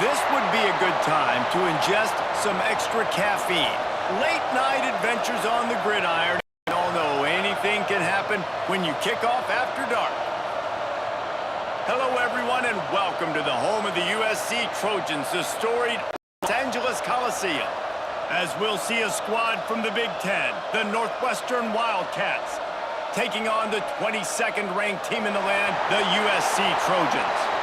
This would be a good time to ingest some extra caffeine. Late night adventures on the gridiron. You all know anything can happen when you kick off after dark. Hello everyone and welcome to the home of the USC Trojans, the storied Los Angeles Coliseum. As we'll see a squad from the Big Ten, the Northwestern Wildcats, taking on the 22nd ranked team in the land, the USC Trojans.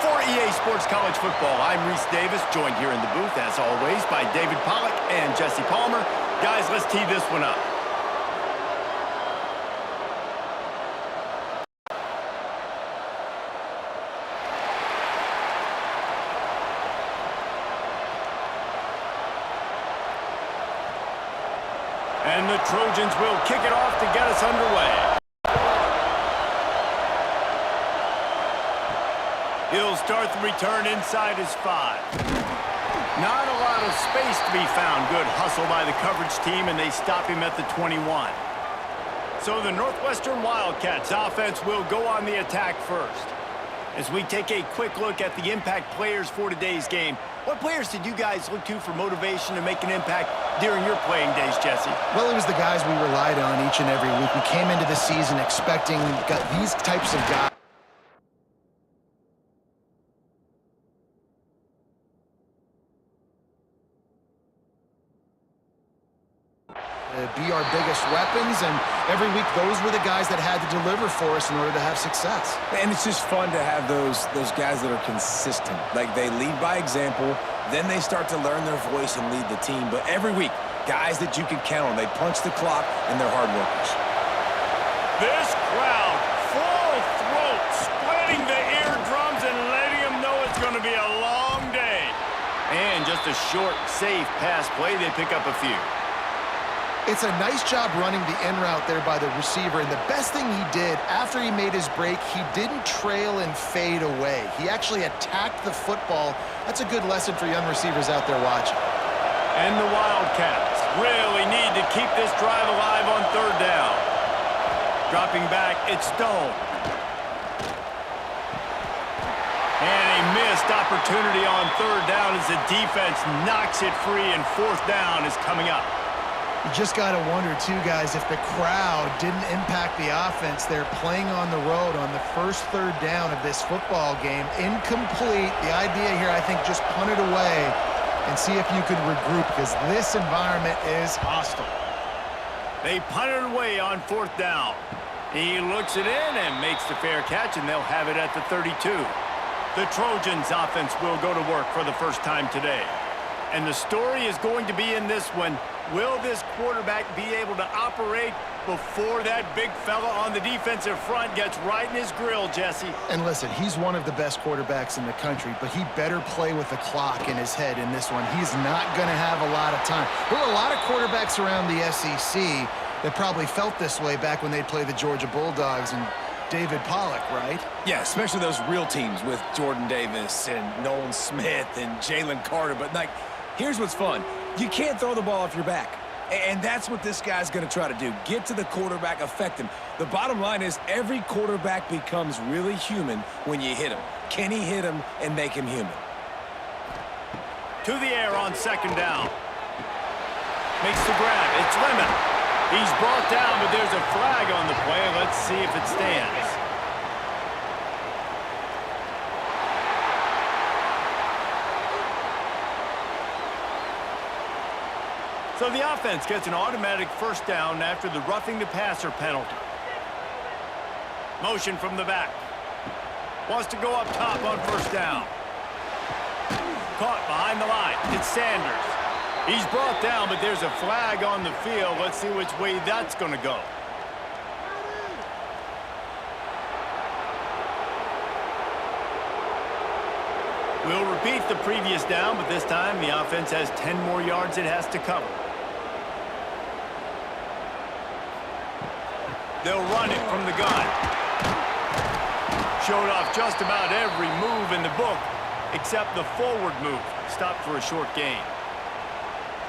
For EA Sports College Football, I'm Reese Davis, joined here in the booth, as always, by David Pollack and Jesse Palmer. Guys, let's tee this one up. And the Trojans will kick it off to get us underway. He'll start the return inside his 5. Not a lot of space to be found. Good hustle by the coverage team, and they stop him at the 21. So the Northwestern Wildcats offense will go on the attack first. As we take a quick look at the impact players for today's game, what players did you guys look to for motivation to make an impact during your playing days, Jesse? Well, it was the guys we relied on each and every week. We came into the season expecting these types of guys. Be our biggest weapons, and every week those were the guys that had to deliver for us in order to have success. And it's just fun to have those guys that are consistent. Like, they lead by example, then they start to learn their voice and lead the team. But every week, guys that you can count on, they punch the clock, and they're hard workers. This crowd, full throat, splitting the eardrums and letting them know it's going to be a long day. And just a short, safe pass play, they pick up a few. It's a nice job running the in route there by the receiver, and the best thing he did after he made his break, he didn't trail and fade away. He actually attacked the football. That's a good lesson for young receivers out there watching. And the Wildcats really need to keep this drive alive on 3rd down. Dropping back, it's Stone. And a missed opportunity on 3rd down as the defense knocks it free, and 4th down is coming up. You just got to wonder, too, guys, if the crowd didn't impact the offense. They're playing on the road on the first 3rd down of this football game. Incomplete. The idea here, I think, just punt it away and see if you could regroup, because this environment is hostile. They punt it away on 4th down. He looks it in and makes the fair catch, and they'll have it at the 32. The Trojans offense will go to work for the first time today. And the story is going to be in this one. Will this quarterback be able to operate before that big fella on the defensive front gets right in his grill, Jesse? And listen, he's one of the best quarterbacks in the country, but he better play with the clock in his head in this one. He's not going to have a lot of time. There were a lot of quarterbacks around the SEC that probably felt this way back when they played the Georgia Bulldogs and David Pollack, right? Yeah, especially those real teams with Jordan Davis and Nolan Smith and Jalen Carter. But, like, here's what's fun. You can't throw the ball off your back. And that's what this guy's going to try to do. Get to the quarterback, affect him. The bottom line is every quarterback becomes really human when you hit him. Can he hit him and make him human? To the air on 2nd down. Makes the grab. It's Lemon. He's brought down, but there's a flag on the play. Let's see if it stands. So the offense gets an automatic 1st down after the roughing the passer penalty. Motion from the back. Wants to go up top on 1st down. Caught behind the line. It's Sanders. He's brought down, but there's a flag on the field. Let's see which way that's going to go. We'll repeat the previous down, but this time the offense has 10 more yards it has to cover. They'll run it from the gun. Showed off just about every move in the book, except the forward move. Stopped for a short gain.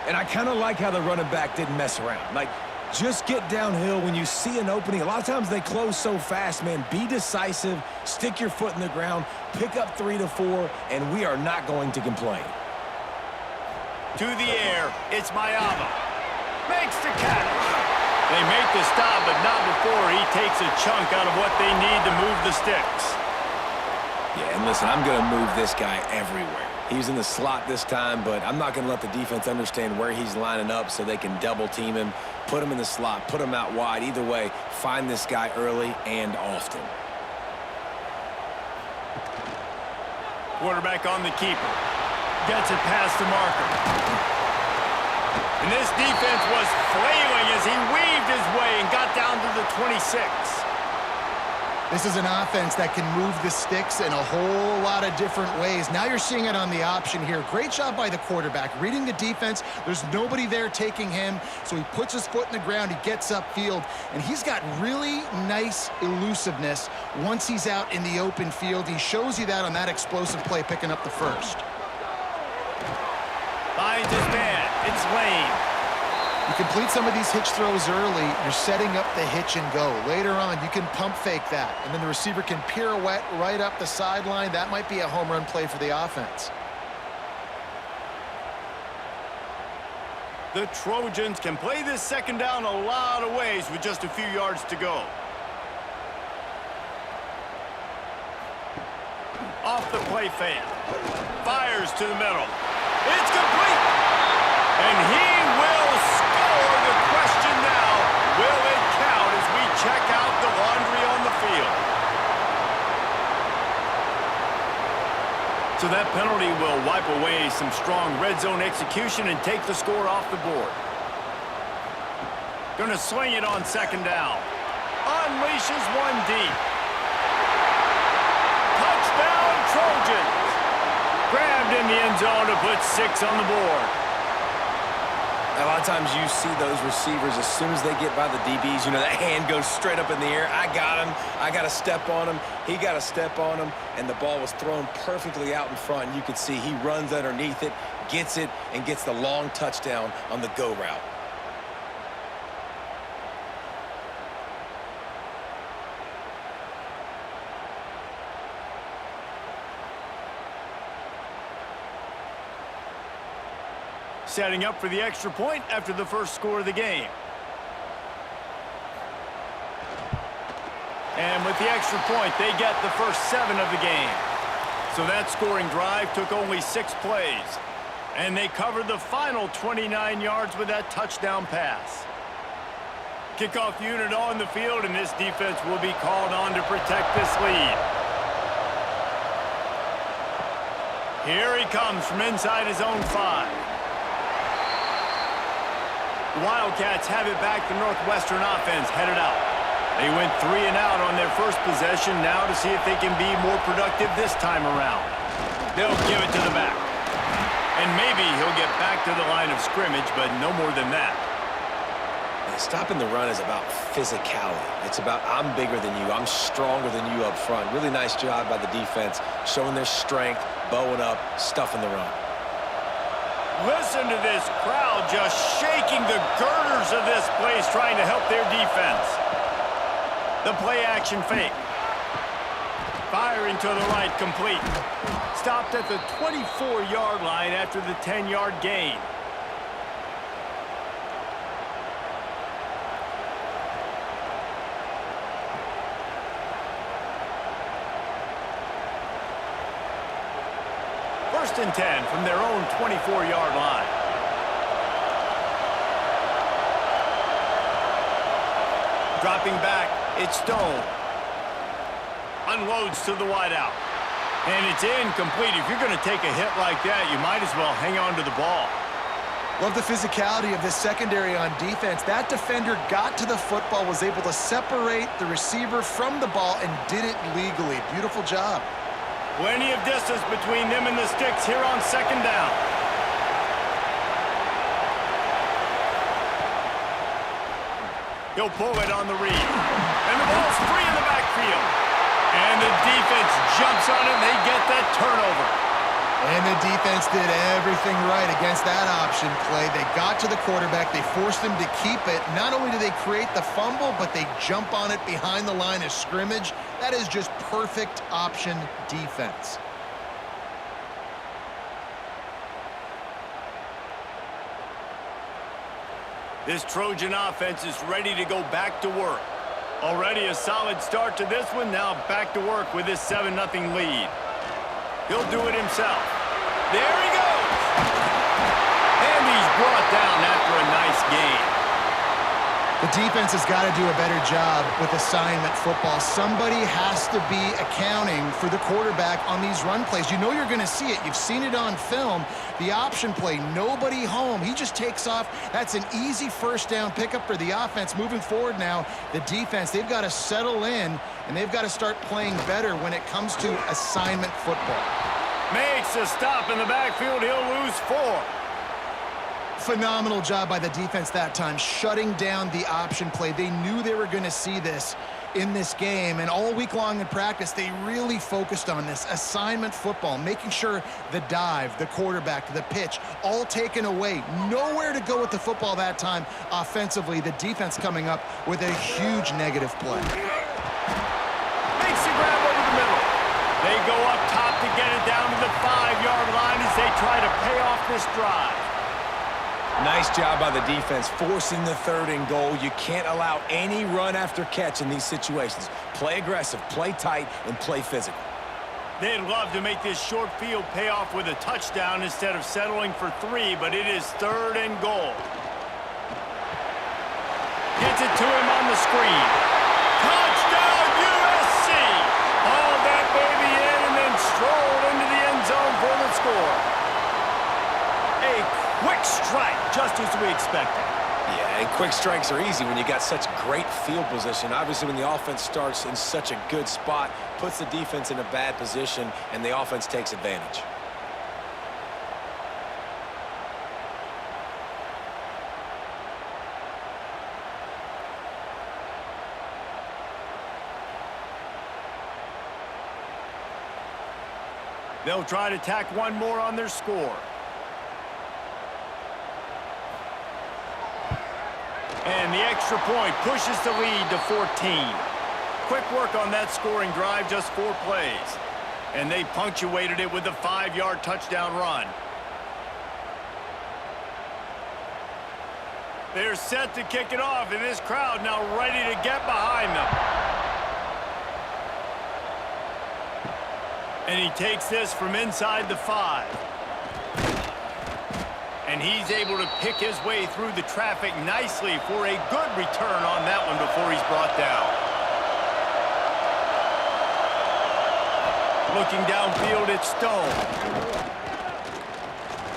And I kind of like how the running back didn't mess around. Like, Just get downhill when you see an opening. A lot of times they close so fast, man. Be decisive, stick your foot in the ground, pick up 3 to 4, and we are not going to complain. To the air, it's Mayama. Makes the catch. They make the stop, but not before he takes a chunk out of what they need to move the sticks. Yeah, and listen, I'm going to move this guy everywhere. He's in the slot this time, but I'm not going to let the defense understand where he's lining up so they can double team him, put him in the slot, put him out wide. Either way, find this guy early and often. Quarterback on the keeper. Gets it past the marker. And this defense was flailing as he weaved his way and got down to the 26. This is an offense that can move the sticks in a whole lot of different ways. Now you're seeing it on the option here. Great job by the quarterback. Reading the defense, there's nobody there taking him, so he puts his foot in the ground, he gets upfield, and he's got really nice elusiveness once he's out in the open field. He shows you that on that explosive play, picking up the first. Finds his man. It's Lane. You complete some of these hitch throws early, you're setting up the hitch and go. Later on, you can pump fake that, and then the receiver can pirouette right up the sideline. That might be a home run play for the offense. The Trojans can play this second down a lot of ways with just a few yards to go. Off the play fake. Fires to the middle. It's complete. And he will score. The question now, will it count as we check out the laundry on the field? So that penalty will wipe away some strong red zone execution and take the score off the board. Gonna swing it on second down. Unleashes one deep. Touchdown Trojans. Grabbed in the end zone to put 6 on the board. A lot of times you see those receivers, as soon as they get by the DBs, you know, that hand goes straight up in the air. I got him. I got to step on him. He got to step on him. And the ball was thrown perfectly out in front. And you could see he runs underneath it, gets it, and gets the long touchdown on the go route. Setting up for the extra point after the first score of the game. And with the extra point, they get the first 7 of the game. So that scoring drive took only 6 plays. And they covered the final 29 yards with that touchdown pass. Kickoff unit on the field, and this defense will be called on to protect this lead. Here he comes from inside his own 5. The Wildcats have it back. The Northwestern offense headed out. They went 3 and out on their first possession, now to see if they can be more productive this time around. They'll give it to the back. And maybe he'll get back to the line of scrimmage, but no more than that. Stopping the run is about physicality. It's about I'm bigger than you, I'm stronger than you up front. Really nice job by the defense, showing their strength, bowing up, stuffing the run. Listen to this crowd just shaking the girders of this place, trying to help their defense. The play-action fake. Firing to the right, complete. Stopped at the 24-yard line after the 10-yard gain. First and 10 from their own 24-yard line. Dropping back, it's Stone. Unloads to the wideout. And it's incomplete. If you're going to take a hit like that, you might as well hang on to the ball. Love the physicality of this secondary on defense. That defender got to the football, was able to separate the receiver from the ball, and did it legally. Beautiful job. Plenty of distance between them and the sticks here on second down. He'll pull it on the read. And the ball's free in the backfield. And the defense jumps on it, and they get that turnover. And the defense did everything right against that option play. They got to the quarterback. They forced him to keep it. Not only do they create the fumble, but they jump on it behind the line of scrimmage. That is just perfect option defense. This Trojan offense is ready to go back to work. Already a solid start to this one. Now back to work with this 7-0 lead. He'll do it himself. There he goes. And he's brought down after a nice gain. The defense has got to do a better job with assignment football. Somebody has to be accounting for the quarterback on these run plays. You know you're going to see it. You've seen it on film. The option play, nobody home. He just takes off. That's an easy first down pickup for the offense. Moving forward now, the defense, they've got to settle in, and they've got to start playing better when it comes to assignment football. Makes a stop in the backfield. He'll lose 4. Phenomenal job by the defense that time, shutting down the option play. They knew they were going to see this in this game, and all week long in practice, they really focused on this assignment football, making sure the dive, the quarterback, the pitch, all taken away. Nowhere to go with the football that time offensively. The defense coming up with a huge negative play. Makes the grab over the middle. They go up top to get it down to the 5-yard line as they try to pay off this drive. Nice job by the defense forcing the 3rd and goal. You can't allow any run after catch in these situations. Play aggressive, play tight, and play physical. They'd love to make this short field pay off with a touchdown instead of settling for 3, but it is 3rd and goal. Gets it to him on the screen. Touchdown, USC! Hauled that baby in and then strolled into the end zone for the score. A quick strike, just as we expected. Yeah, and quick strikes are easy when you got such great field position. Obviously, when the offense starts in such a good spot, puts the defense in a bad position, and the offense takes advantage. They'll try to tack one more on their score. And the extra point pushes the lead to 14. Quick work on that scoring drive, just 4 plays. And they punctuated it with a 5-yard touchdown run. They're set to kick it off, and this crowd now ready to get behind them. And he takes this from inside the 5. And he's able to pick his way through the traffic nicely for a good return on that one before he's brought down. Looking downfield, it's Stone.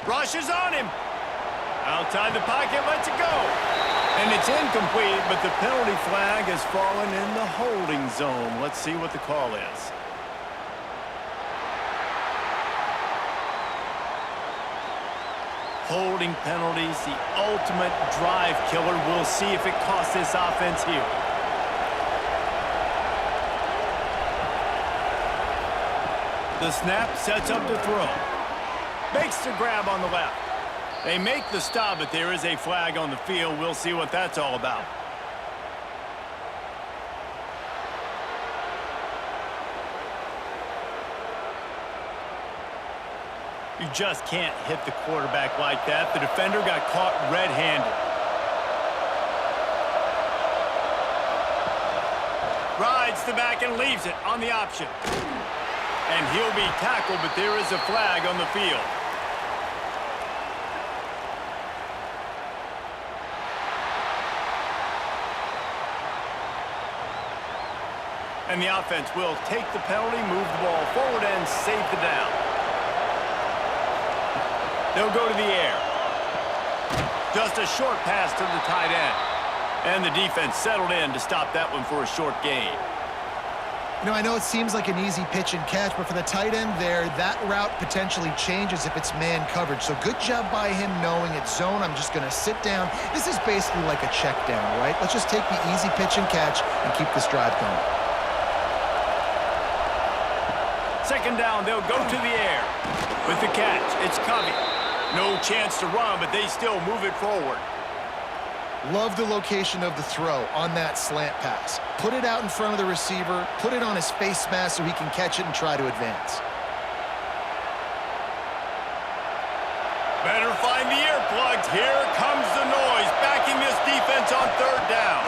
Rushes on him. Outside the pocket, lets it go. And it's incomplete, but the penalty flag has fallen in the holding zone. Let's see what the call is. Holding penalties, the ultimate drive killer. We'll see if it costs this offense here. The snap sets up to throw. Makes the grab on the left. They make the stop, but there is a flag on the field. We'll see what that's all about. You just can't hit the quarterback like that. The defender got caught red-handed. Rides the back and leaves it on the option. And he'll be tackled, but there is a flag on the field. And the offense will take the penalty, move the ball forward, and save the down. They'll go to the air. Just a short pass to the tight end. And the defense settled in to stop that one for a short gain. You know, I know it seems like an easy pitch and catch, but for the tight end there, that route potentially changes if it's man coverage. So good job by him knowing it's zone. I'm just going to sit down. This is basically like a check down, right? Let's just take the easy pitch and catch and keep this drive going. Second down, they'll go to the air. With the catch, it's Covey. No chance to run, but they still move it forward. Love the location of the throw on that slant pass. Put it out in front of the receiver, put it on his face mask so he can catch it and try to advance. Better find the earplugs. Here comes the noise, backing this defense on third down.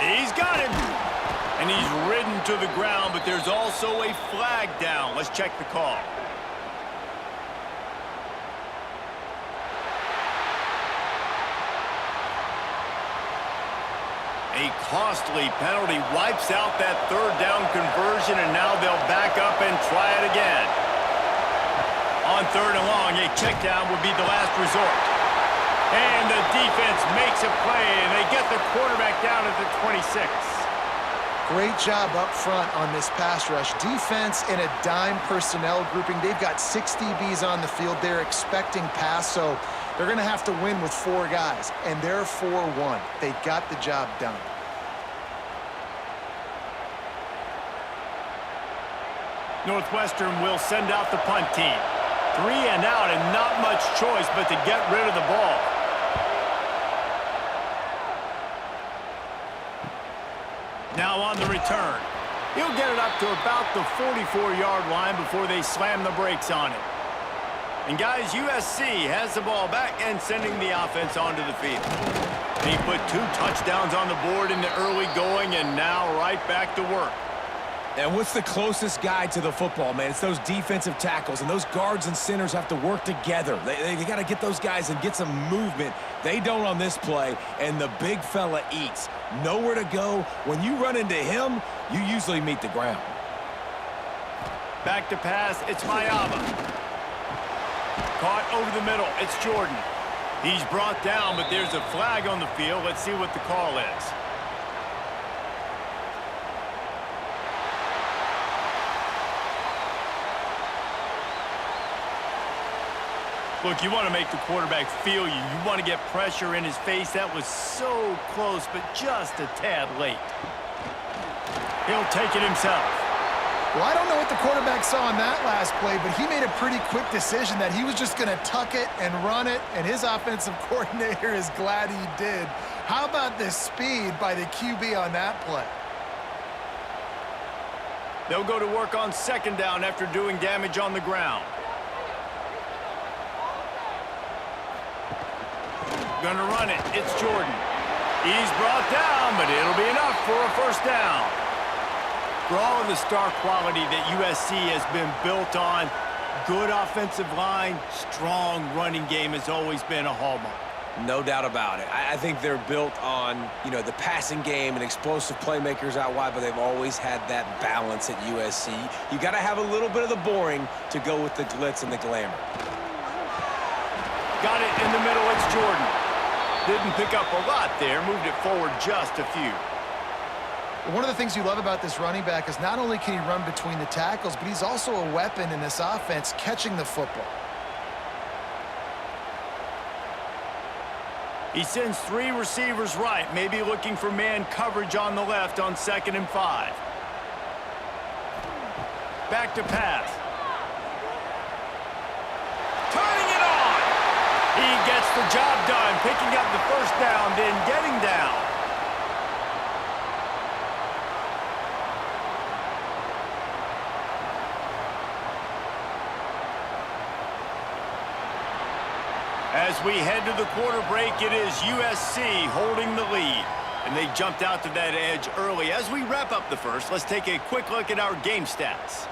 He's got him. And he's ridden to the ground, but there's also a flag down. Let's check the call. A costly penalty wipes out that third down conversion, and now they'll back up and try it again. On third and long, a check down would be the last resort. And the defense makes a play, and they get the quarterback down at the 26. Great job up front on this pass rush. Defense in a dime personnel grouping. They've got 6 DBs on the field. They're expecting pass, so they're going to have to win with 4 guys, and they're 4-1. They got the job done. Northwestern will send out the punt team. 3 and out, and not much choice but to get rid of the ball. Now on the return. He'll get it up to about the 44-yard line before they slam the brakes on it. And guys, USC has the ball back and sending the offense onto the field. He put 2 touchdowns on the board in the early going, and now right back to work. And what's the closest guy to the football, man? It's those defensive tackles, and those guards and centers have to work together. They got to get those guys and get some movement. They don't on this play, and the big fella eats. Nowhere to go. When you run into him, you usually meet the ground. Back to pass, it's Mayaba. Caught over the middle, it's Jordan. He's brought down, but there's a flag on the field. Let's see what the call is. Look, you want to make the quarterback feel you. You want to get pressure in his face. That was so close, but just a tad late. He'll take it himself. Well, I don't know what the quarterback saw on that last play, but he made a pretty quick decision that he was just going to tuck it and run it, and his offensive coordinator is glad he did. How about the speed by the QB on that play? They'll go to work on second down after doing damage on the ground. Gonna run it. It's Jordan. He's brought down, but it'll be enough for a first down. For all of the star quality that USC has been built on, good offensive line, strong running game has always been a hallmark. No doubt about it. I think they're built on, the passing game and explosive playmakers out wide, but they've always had that balance at USC. You got to have a little bit of the boring to go with the glitz and the glamour. Got it in the middle. It's Jordan. Didn't pick up a lot there, moved it forward just a few. One of the things you love about this running back is not only can he run between the tackles, but he's also a weapon in this offense catching the football. He sends 3 receivers right, maybe looking for man coverage on the left on 2nd and 5. Back to pass. Turning it on! He gets the job done, picking up the first down, then getting down. As we head to the quarter break, it is USC holding the lead. And they jumped out to that edge early. As we wrap up the first, let's take a quick look at our game stats.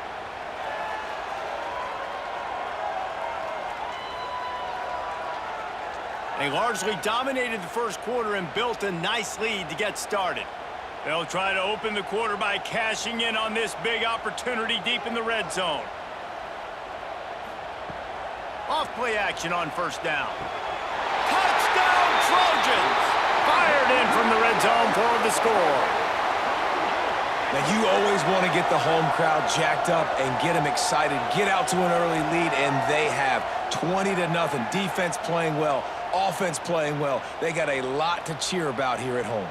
They largely dominated the first quarter and built a nice lead to get started. They'll try to open the quarter by cashing in on this big opportunity deep in the red zone. Off-play action on first down. Touchdown, Trojans! Fired in from the red zone for the score. Now, you always want to get the home crowd jacked up and get them excited. Get out to an early lead, and they have 20-0. Defense playing well, offense playing well. They got a lot to cheer about here at home.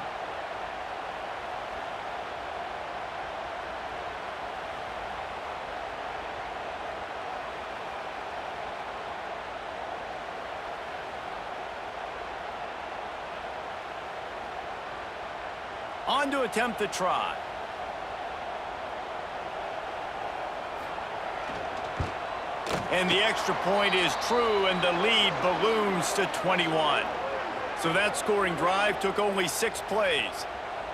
On to attempt the try. And the extra point is true, and the lead balloons to 21. So that scoring drive took only 6 plays.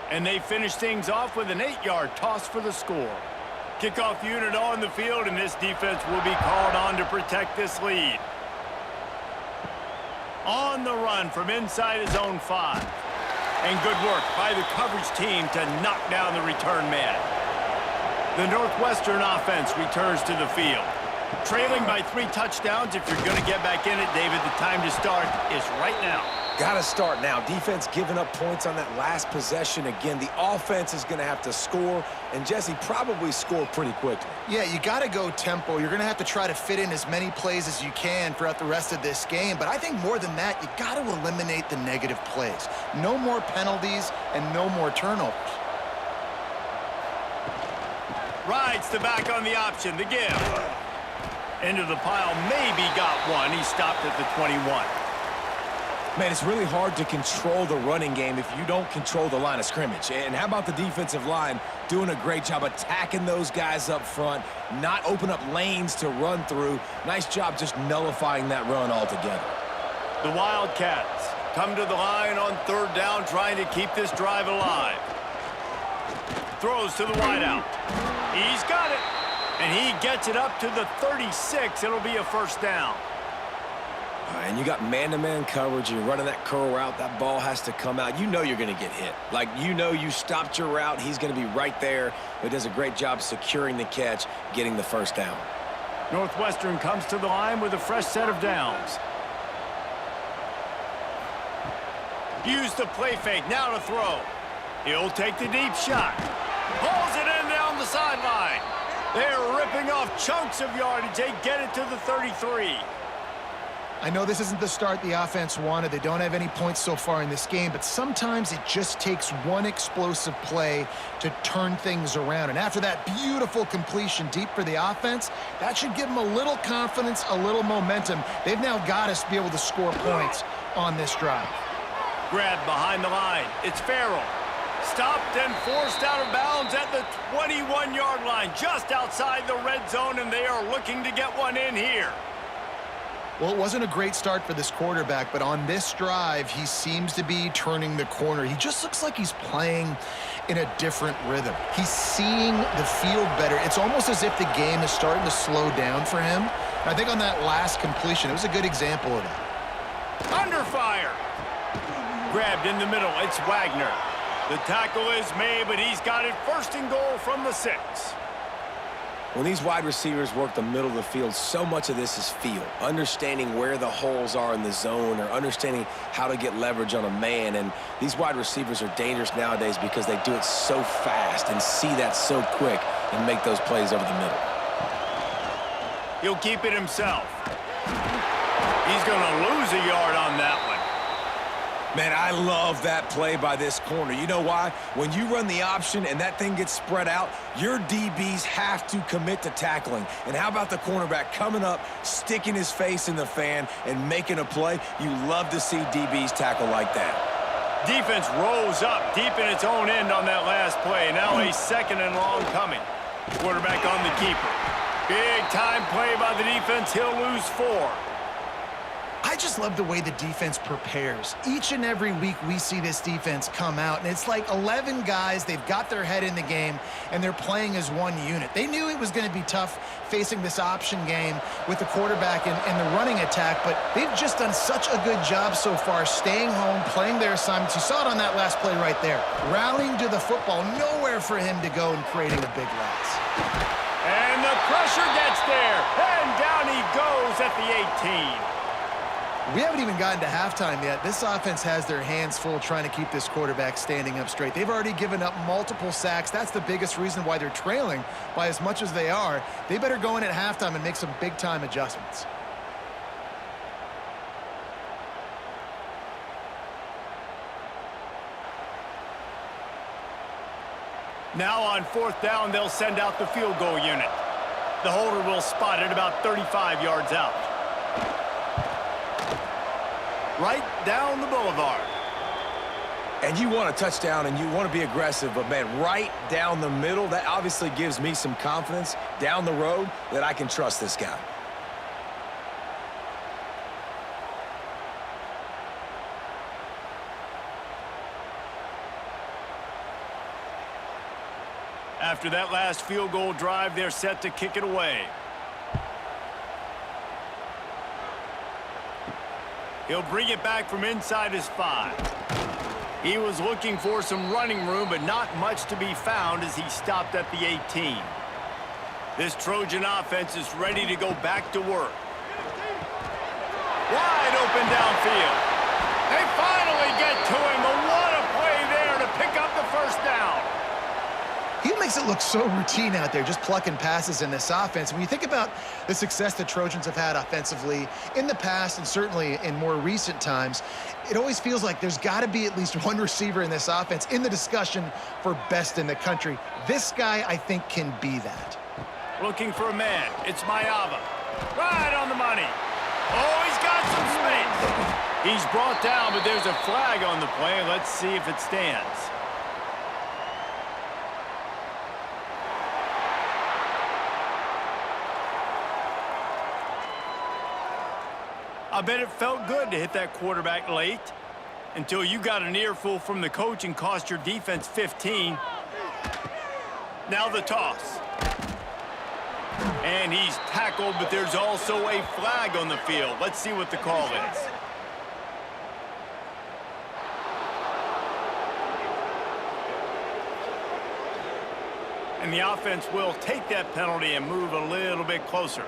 And they finished things off with an 8-yard toss for the score. Kickoff unit on the field, and this defense will be called on to protect this lead. On the run from inside his own 5. And good work by the coverage team to knock down the return man. The Northwestern offense returns to the field. Trailing by 3 touchdowns. If you're going to get back in it, David, the time to start is right now. Got to start now. Defense giving up points on that last possession. Again, the offense is going to have to score, and Jesse probably score pretty quickly. Yeah, you got to go tempo. You're going to have to try to fit in as many plays as you can throughout the rest of this game. But I think more than that, you got to eliminate the negative plays. No more penalties and no more turnovers. Rides the back on the option, the give. Into the pile, maybe got one. He stopped at the 21. Man, it's really hard to control the running game if you don't control the line of scrimmage. And how about the defensive line doing a great job attacking those guys up front, not open up lanes to run through. Nice job just nullifying that run altogether. The Wildcats come to the line on 3rd down, trying to keep this drive alive. Throws to the wideout. He's got it. And he gets it up to the 36. It'll be a 1st down. And you got man-to-man coverage. You're running that curl route. That ball has to come out. You know you're going to get hit. Like, you know you stopped your route. He's going to be right there. But does a great job securing the catch, getting the 1st down. Northwestern comes to the line with a fresh set of downs. Use the play fake. Now to throw. He'll take the deep shot. Pulls it in down the sideline. They're ripping off chunks of yardage. They get it to the 33. I know this isn't the start the offense wanted. They don't have any points so far in this game, but sometimes it just takes one explosive play to turn things around. And after that beautiful completion deep for the offense, that should give them a little confidence, a little momentum. They've now got us to be able to score points on this drive. Grabbed behind the line. It's Farrell. Stopped and forced out of bounds at the 21-yard line, just outside the red zone, and they are looking to get one in here. Well, it wasn't a great start for this quarterback, but on this drive, he seems to be turning the corner. He just looks like he's playing in a different rhythm. He's seeing the field better. It's almost as if the game is starting to slow down for him. And I think on that last completion, it was a good example of that. Under fire. Grabbed in the middle. It's Wagner. The tackle is made, but he's got it 1st and goal from the 6. When these wide receivers work the middle of the field, so much of this is feel. Understanding where the holes are in the zone, or understanding how to get leverage on a man. And these wide receivers are dangerous nowadays because they do it so fast and see that so quick and make those plays over the middle. He'll keep it himself. He's going to lose a yard on that one. Man, I love that play by this corner. You know why? When you run the option and that thing gets spread out, your DBs have to commit to tackling. And how about the cornerback coming up, sticking his face in the fan, and making a play? You love to see DBs tackle like that. Defense rolls up deep in its own end on that last play. Now a 2nd and long coming. Quarterback on the keeper. Big time play by the defense. He'll lose 4. I just love the way the defense prepares. Each and every week we see this defense come out, and it's like 11 guys. They've got their head in the game, and they're playing as one unit. They knew it was going to be tough facing this option game with the quarterback and the running attack, but they've just done such a good job so far staying home, playing their assignments. You saw it on that last play right there. Rallying to the football, nowhere for him to go and creating a big loss. And the pressure gets there, and down he goes at the 18. We haven't even gotten to halftime yet. This offense has their hands full trying to keep this quarterback standing up straight. They've already given up multiple sacks. That's the biggest reason why they're trailing by as much as they are. They better go in at halftime and make some big-time adjustments. Now on 4th down, they'll send out the field goal unit. The holder will spot it about 35 yards out. Right down the boulevard. And you want a touchdown and you want to be aggressive, but, man, right down the middle, that obviously gives me some confidence down the road that I can trust this guy. After that last field goal drive, they're set to kick it away. He'll bring it back from inside his 5. He was looking for some running room, but not much to be found as he stopped at the 18. This Trojan offense is ready to go back to work. Wide open downfield. They finally get to him, but what a play there to pick up the first down. He makes it look so routine out there, just plucking passes in this offense. When you think about the success the Trojans have had offensively in the past and certainly in more recent times, it always feels like there's got to be at least one receiver in this offense in the discussion for best in the country. This guy, I think, can be that. Looking for a man. It's Mayava. Right on the money. Oh, he's got some space. He's brought down, but there's a flag on the play. Let's see if it stands. I bet it felt good to hit that quarterback late until you got an earful from the coach and cost your defense 15. Now the toss. And he's tackled, but there's also a flag on the field. Let's see what the call is. And the offense will take that penalty and move a little bit closer.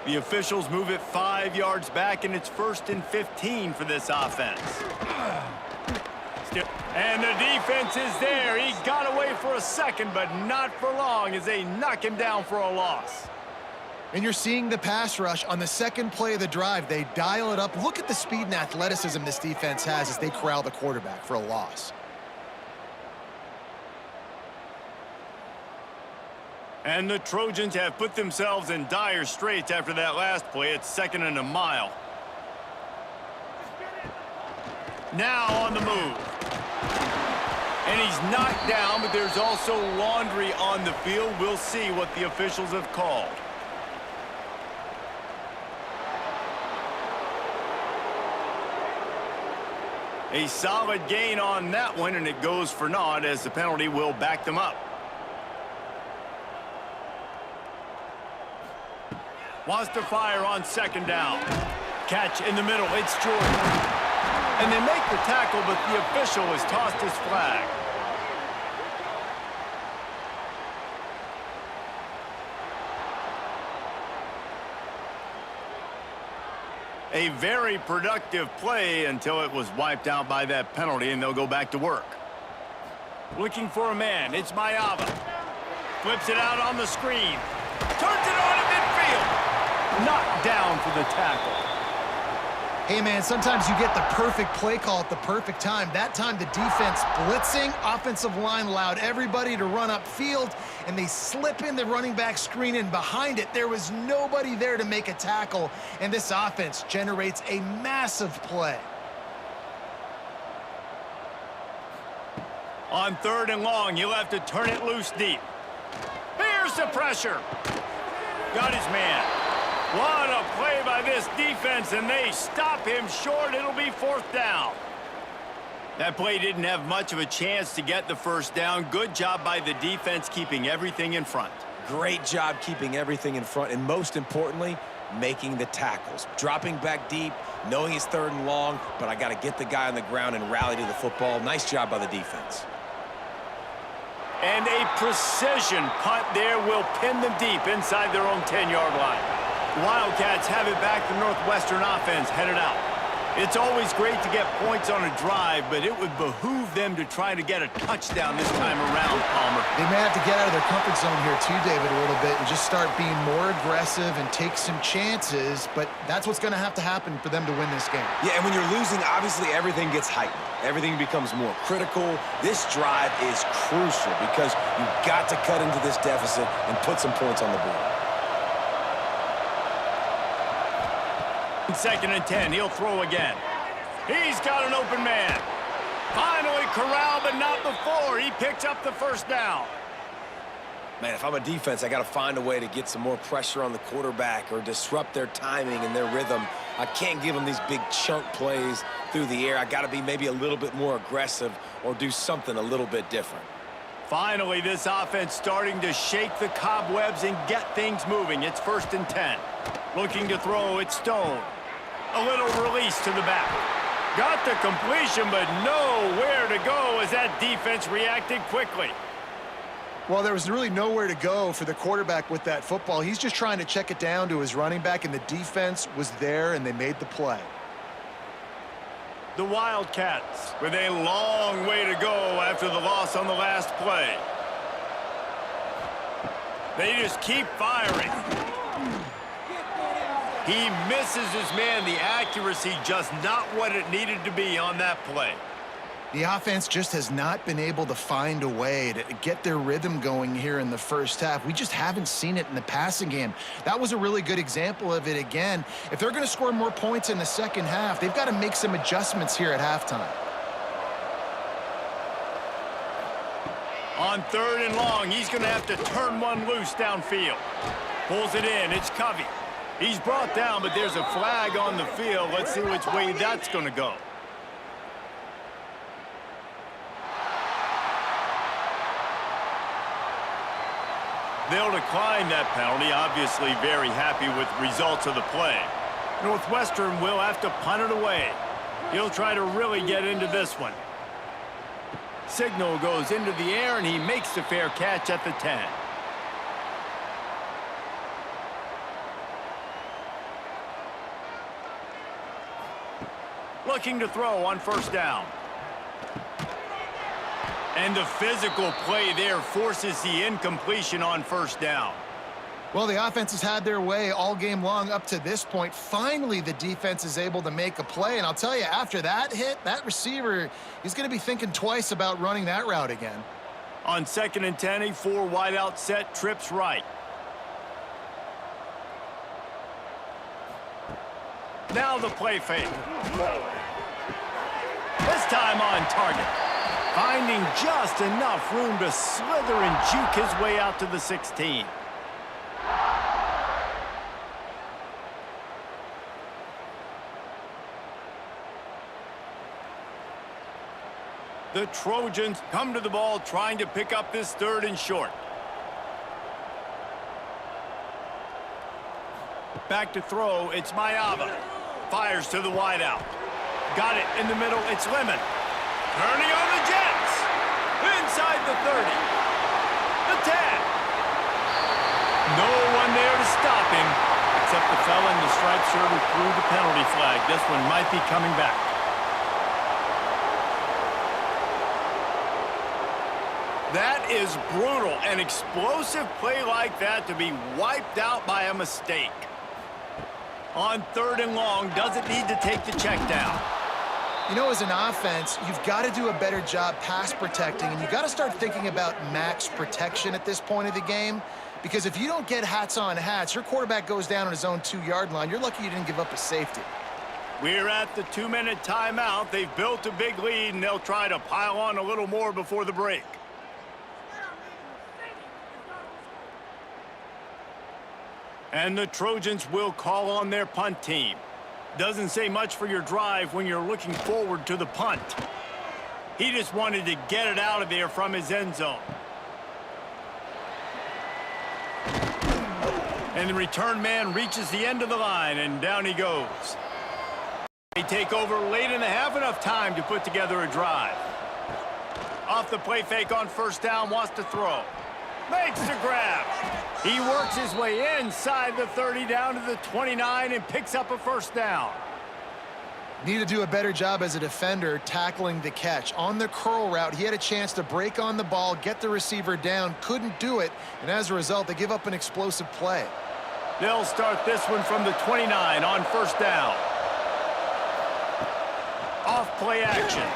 The officials move it 5 yards back, and it's 1st and 15 for this offense. And the defense is there. He got away for a second, but not for long as they knock him down for a loss. And you're seeing the pass rush on the second play of the drive. They dial it up. Look at the speed and athleticism this defense has as they corral the quarterback for a loss. And the Trojans have put themselves in dire straits after that last play. It's 2nd and a mile. Now on the move. And he's knocked down, but there's also laundry on the field. We'll see what the officials have called. A solid gain on that one, and it goes for naught as the penalty will back them up. Wants to fire on 2nd down. Catch in the middle. It's Jordan. And they make the tackle, but the official has tossed his flag. A very productive play until it was wiped out by that penalty, and they'll go back to work. Looking for a man. It's Mayava. Flips it out on the screen. Turns it on at midfield. Knocked down for the tackle. Hey, man, sometimes you get the perfect play call at the perfect time. That time, the defense blitzing, offensive line allowed everybody to run upfield, and they slip in the running back screen, and behind it, there was nobody there to make a tackle, and this offense generates a massive play. On 3rd and long, he'll have to turn it loose deep. Here's the pressure. Got his man. What a play by this defense, and they stop him short. It'll be 4th down. That play didn't have much of a chance to get the first down. Good job by the defense keeping everything in front. Great job keeping everything in front, and most importantly, making the tackles. Dropping back deep, knowing it's 3rd and long, but I got to get the guy on the ground and rally to the football. Nice job by the defense. And a precision punt there will pin them deep inside their own 10-yard line. Wildcats have it back. The Northwestern offense headed out. It's always great to get points on a drive, but it would behoove them to try to get a touchdown this time around, Palmer. They may have to get out of their comfort zone here too, David, a little bit and just start being more aggressive and take some chances, but that's what's going to have to happen for them to win this game. Yeah, and when you're losing, obviously everything gets heightened. Everything becomes more critical. This drive is crucial because you've got to cut into this deficit and put some points on the board. 2nd and 10, he'll throw again. He's got an open man. Finally corralled, but not before. He picks up the first down. Man, if I'm a defense, I got to find a way to get some more pressure on the quarterback or disrupt their timing and their rhythm. I can't give them these big chunk plays through the air. I got to be maybe a little bit more aggressive or do something a little bit different. Finally, this offense starting to shake the cobwebs and get things moving. It's 1st and 10. Looking to throw, it's Stone. A little release to the back. Got the completion, but nowhere to go as that defense reacted quickly. Well, there was really nowhere to go for the quarterback with that football. He's just trying to check it down to his running back, and the defense was there, and they made the play. The Wildcats with a long way to go after the loss on the last play. They just keep firing. He misses his man. The accuracy just not what it needed to be on that play. The offense just has not been able to find a way to get their rhythm going here in the first half. We just haven't seen it in the passing game. That was a really good example of it again. If they're going to score more points in the second half, they've got to make some adjustments here at halftime. On 3rd and long, he's going to have to turn one loose downfield. Pulls it in. It's Covey. He's brought down, but there's a flag on the field. Let's see which way that's going to go. They'll decline that penalty, obviously very happy with results of the play. Northwestern will have to punt it away. He'll try to really get into this one. Signal goes into the air, and he makes the fair catch at the 10. Looking to throw on 1st down. And the physical play there forces the incompletion on 1st down. Well, the offense has had their way all game long up to this point. Finally, the defense is able to make a play. And I'll tell you, after that hit, that receiver, he's going to be thinking twice about running that route again. On 2nd and 10, a 4 wide out set, trips right. Now the play fake. This time on target. Finding just enough room to slither and juke his way out to the 16. The Trojans come to the ball trying to pick up this 3rd and short. Back to throw, it's Mayava. Fires to the wideout. Got it in the middle, it's Lemon. Turning on the Jets. Inside the 30. The 10. No one there to stop him, except the fella in the striped shirt who threw the penalty flag. This one might be coming back. That is brutal. An explosive play like that to be wiped out by a mistake. On 3rd and long, doesn't need to take the check down. You know, as an offense, you've got to do a better job pass protecting, and you've got to start thinking about max protection at this point of the game, because if you don't get hats on hats, your quarterback goes down on his own 2-yard line. You're lucky you didn't give up a safety. We're at the 2-minute timeout. They've built a big lead, and they'll try to pile on a little more before the break. And the Trojans will call on their punt team. Doesn't say much for your drive when you're looking forward to the punt. He just wanted to get it out of there from his end zone. And the return man reaches the end of the line, and down he goes. They take over late in the half, enough time to put together a drive. Off the play fake on 1st down, wants to throw. Makes the grab. He works his way inside the 30 down to the 29 and picks up a 1st down. Need to do a better job as a defender tackling the catch. On the curl route, he had a chance to break on the ball, get the receiver down, couldn't do it, and as a result, they give up an explosive play. They'll start this one from the 29 on 1st down. Off play action.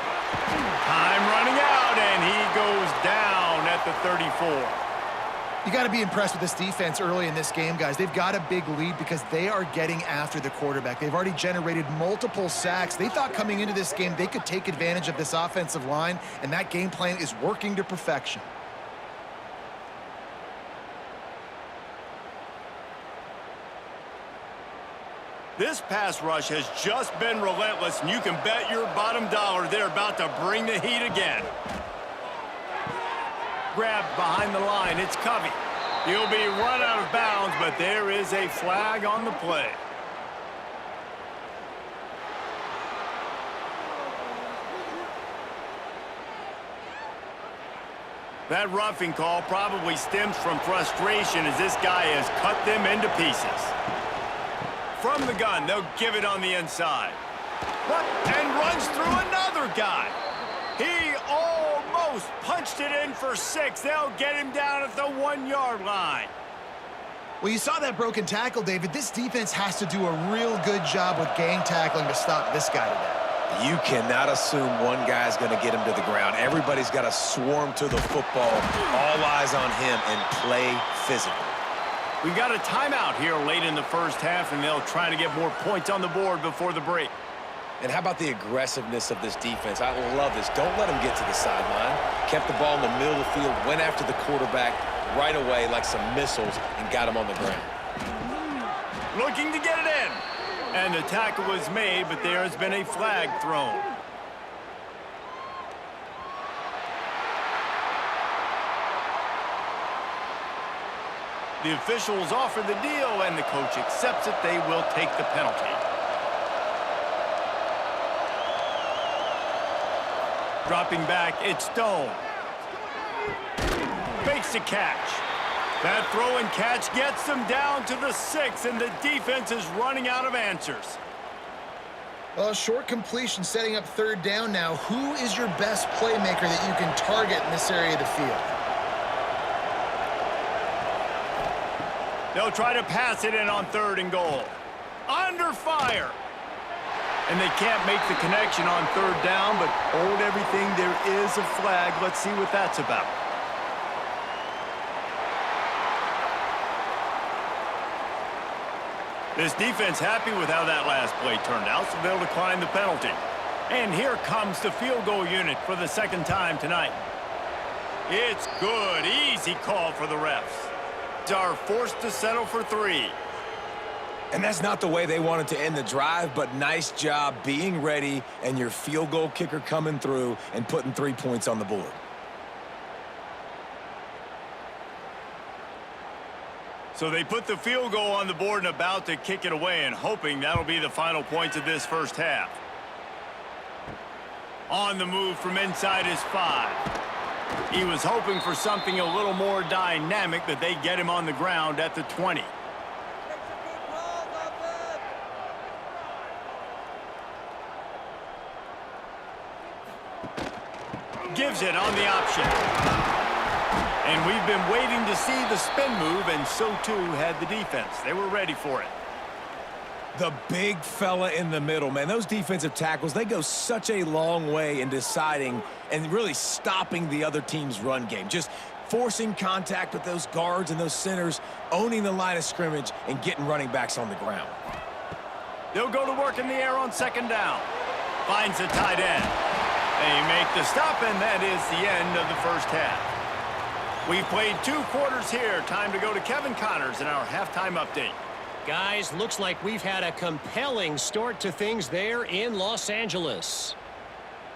Time running out, and he goes down at the 34. You got to be impressed with this defense early in this game, guys. They've got a big lead because they are getting after the quarterback. They've already generated multiple sacks. They thought coming into this game they could take advantage of this offensive line, and that game plan is working to perfection. This pass rush has just been relentless, and you can bet your bottom dollar they're about to bring the heat again. Grabbed behind the line, it's Covey. He'll be run out of bounds, but there is a flag on the play. That roughing call probably stems from frustration as this guy has cut them into pieces. From the gun, they'll give it on the inside. And runs through another guy. He almost punched it in for 6. They'll get him down at the 1-yard line. Well, you saw that broken tackle, David. This defense has to do a real good job with gang tackling to stop this guy today. You cannot assume one guy's going to get him to the ground. Everybody's got to swarm to the football, all eyes on him, and play physical. We've got a timeout here late in the first half, and they'll try to get more points on the board before the break. And how about the aggressiveness of this defense? I love this. Don't let them get to the sideline. Kept the ball in the middle of the field, went after the quarterback right away like some missiles, and got him on the ground. Looking to get it in. And the tackle was made, but there has been a flag thrown. The officials offer the deal, and the coach accepts it. They will take the penalty. Dropping back, it's Stone. Makes the catch. That throw and catch gets them down to the 6, and the defense is running out of answers. Well, short completion setting up 3rd down now. Who is your best playmaker that you can target in this area of the field? They'll try to pass it in on 3rd and goal. Under fire. And they can't make the connection on 3rd down, but hold everything. There is a flag. Let's see what that's about. This defense happy with how that last play turned out, so they'll decline the penalty. And here comes the field goal unit for the 2nd time tonight. It's good. Easy call for the refs. Are forced to settle for 3. And that's not the way they wanted to end the drive, but nice job being ready and your field goal kicker coming through and putting 3 points on the board. So they put the field goal on the board and about to kick it away, and hoping that'll be the final points of this first half. On the move from inside his 5. He was hoping for something a little more dynamic, but they get him on the ground at the 20. Gives it on the option. And we've been waiting to see the spin move, and so too had the defense. They were ready for it. The big fella in the middle, man. Those defensive tackles, they go such a long way in deciding and really stopping the other team's run game. Just forcing contact with those guards and those centers, owning the line of scrimmage, and getting running backs on the ground. They'll go to work in the air on 2nd down. Finds a tight end. They make the stop, and that is the end of the first half. We've played 2 quarters here. Time to go to Kevin Connors in our halftime update. Guys, looks like we've had a compelling start to things there in Los Angeles.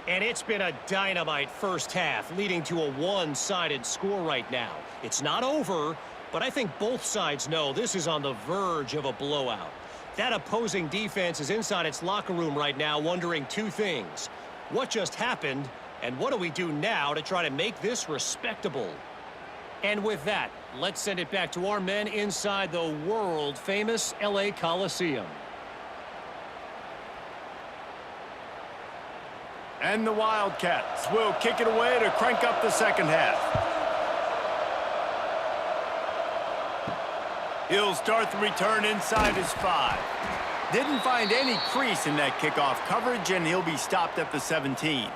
And it's been a dynamite first half, leading to a one-sided score right now. It's not over, but I think both sides know this is on the verge of a blowout. That opposing defense is inside its locker room right now wondering 2 things. What just happened, and what do we do now to try to make this respectable? And with that, let's send it back to our men inside the world-famous LA Coliseum. And the Wildcats will kick it away to crank up the second half. He'll start the return inside his 5. Didn't find any crease in that kickoff coverage, and he'll be stopped at the 17.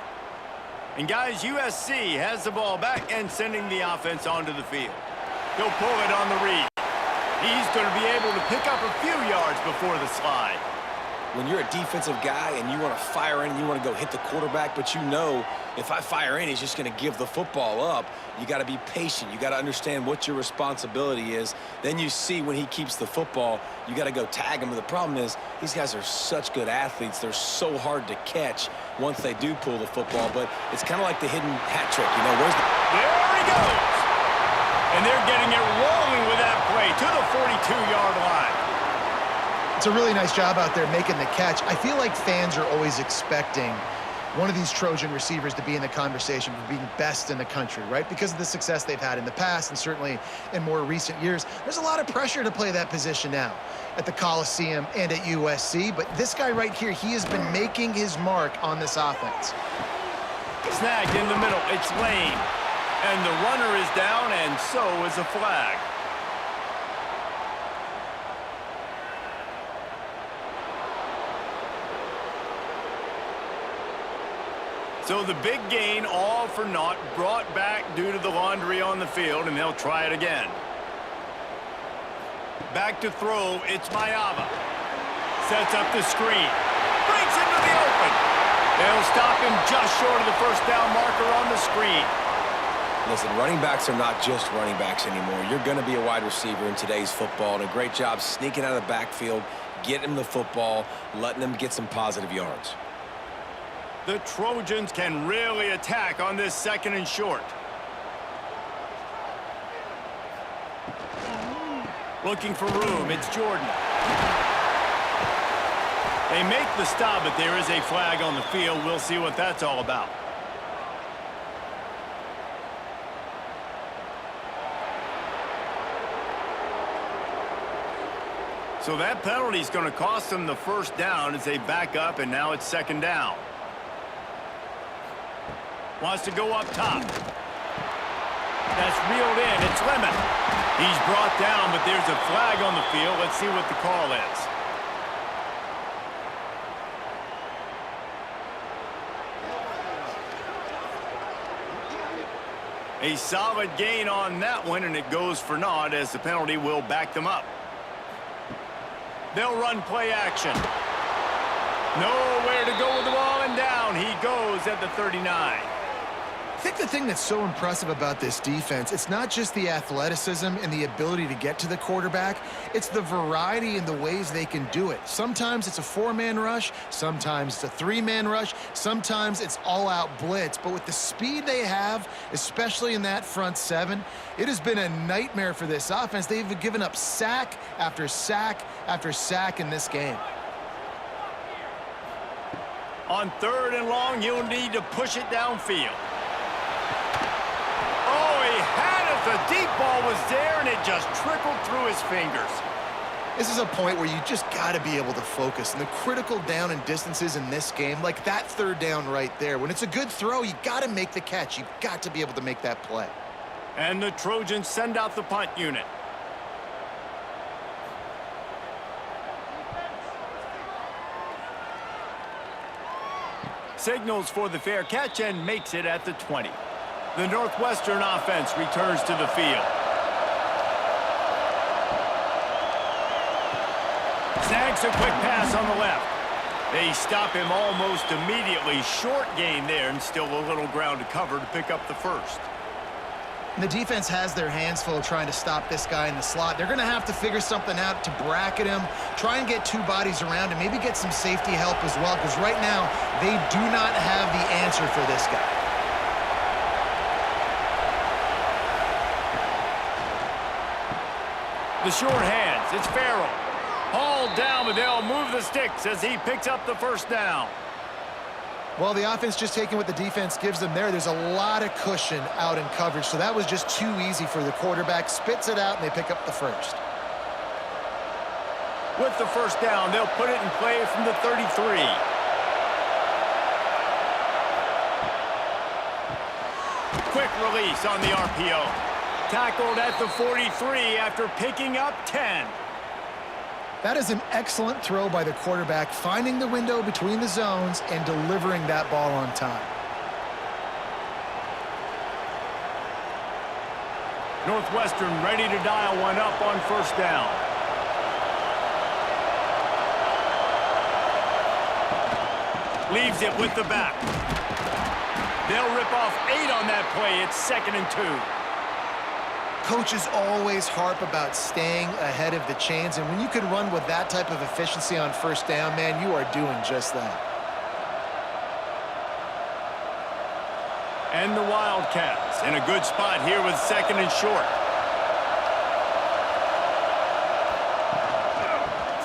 And guys, USC has the ball back and sending the offense onto the field. He'll pull it on the read. He's going to be able to pick up a few yards before the slide. When you're a defensive guy and you want to fire in and you want to go hit the quarterback, but you know if I fire in, he's just going to give the football up, you got to be patient. You got to understand what your responsibility is. Then you see when he keeps the football, you got to go tag him. But the problem is these guys are such good athletes. They're so hard to catch once they do pull the football. But it's kind of like the hidden hat trick. You know, where's the... There he goes. And they're getting it rolling with that play to the 42-yard line. It's a really nice job out there making the catch. I feel like fans are always expecting one of these Trojan receivers to be in the conversation for being best in the country, right? Because of the success they've had in the past and certainly in more recent years. There's a lot of pressure to play that position now at the Coliseum and at USC. But this guy right here, he has been making his mark on this offense. Snagged in the middle. It's Lane. And the runner is down, and so is a flag. So the big gain, all for naught, brought back due to the laundry on the field, and they'll try it again. Back to throw, it's Mayava. Sets up the screen. Breaks into the open. They'll stop him just short of the first down marker on the screen. Listen, running backs are not just running backs anymore. You're going to be a wide receiver in today's football, and a great job sneaking out of the backfield, getting him the football, letting them get some positive yards. The Trojans can really attack on this 2nd and short. Looking for room, it's Jordan. They make the stop, but there is a flag on the field. We'll see what that's all about. So that penalty is going to cost them the first down as they back up, and now it's 2nd down. Wants to go up top. That's reeled in. It's Lemon. He's brought down, but there's a flag on the field. Let's see what the call is. A solid gain on that one, and it goes for naught as the penalty will back them up. They'll run play action. Nowhere to go with the ball, and down he goes at the 39. I think the thing that's so impressive about this defense, it's not just the athleticism and the ability to get to the quarterback, it's the variety in the ways they can do it. Sometimes it's a 4-man rush, sometimes it's a 3-man rush, sometimes it's all-out blitz. But with the speed they have, especially in that front 7, it has been a nightmare for this offense. They've given up sack after sack after sack in this game. On 3rd and long, you'll need to push it downfield. The deep ball was there, and it just trickled through his fingers. This is a point where you just got to be able to focus. And the critical down and distances in this game, like that 3rd down right there, when it's a good throw, you got to make the catch. You've got to be able to make that play. And the Trojans send out the punt unit. Signals for the fair catch and makes it at the 20. The Northwestern offense returns to the field. Snags a quick pass on the left. They stop him almost immediately. Short gain there, and still a little ground to cover to pick up the first. And the defense has their hands full trying to stop this guy in the slot. They're going to have to figure something out to bracket him, try and get 2 bodies around him, maybe get some safety help as well, because right now they do not have the answer for this guy. The short hands, it's Farrell. Hauled down, but they'll move the sticks as he picks up the first down. Well, the offense just taking what the defense gives them there. There's a lot of cushion out in coverage, so that was just too easy for the quarterback. Spits it out, and they pick up the first. With the first down, they'll put it in play from the 33. Quick release on the RPO. Tackled at the 43 after picking up 10. That is an excellent throw by the quarterback, finding the window between the zones and delivering that ball on time. Northwestern ready to dial one up on first down. Leaves it with the back. They'll rip off 8 on that play. It's 2nd and 2. Coaches always harp about staying ahead of the chains, and when you can run with that type of efficiency on first down, man, you are doing just that. And the Wildcats in a good spot here with 2nd and short.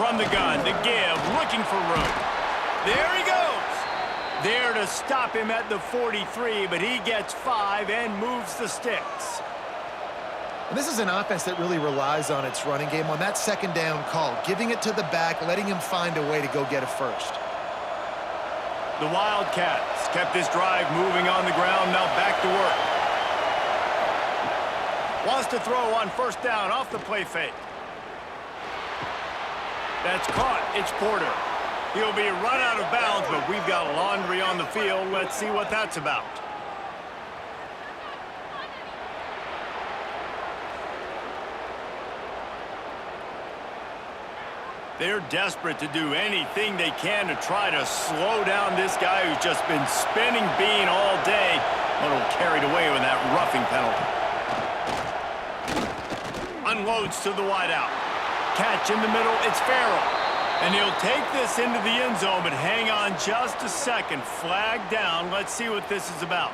From the gun, the give, looking for room. There he goes. There to stop him at the 43, but he gets 5 and moves the sticks. And this is an offense that really relies on its running game on that second down call, giving it to the back, letting him find a way to go get a first. The Wildcats kept this drive moving on the ground, now back to work. Wants to throw on first down off the play fake. That's caught. It's Porter. He'll be run out of bounds, but we've got laundry on the field. Let's see what that's about. They're desperate to do anything they can to try to slow down this guy who's just been spinning bean all day. A little carried away with that roughing penalty. Unloads to the wideout. Catch in the middle. It's Farrell. And he'll take this into the end zone, but hang on just a second. Flag down. Let's see what this is about.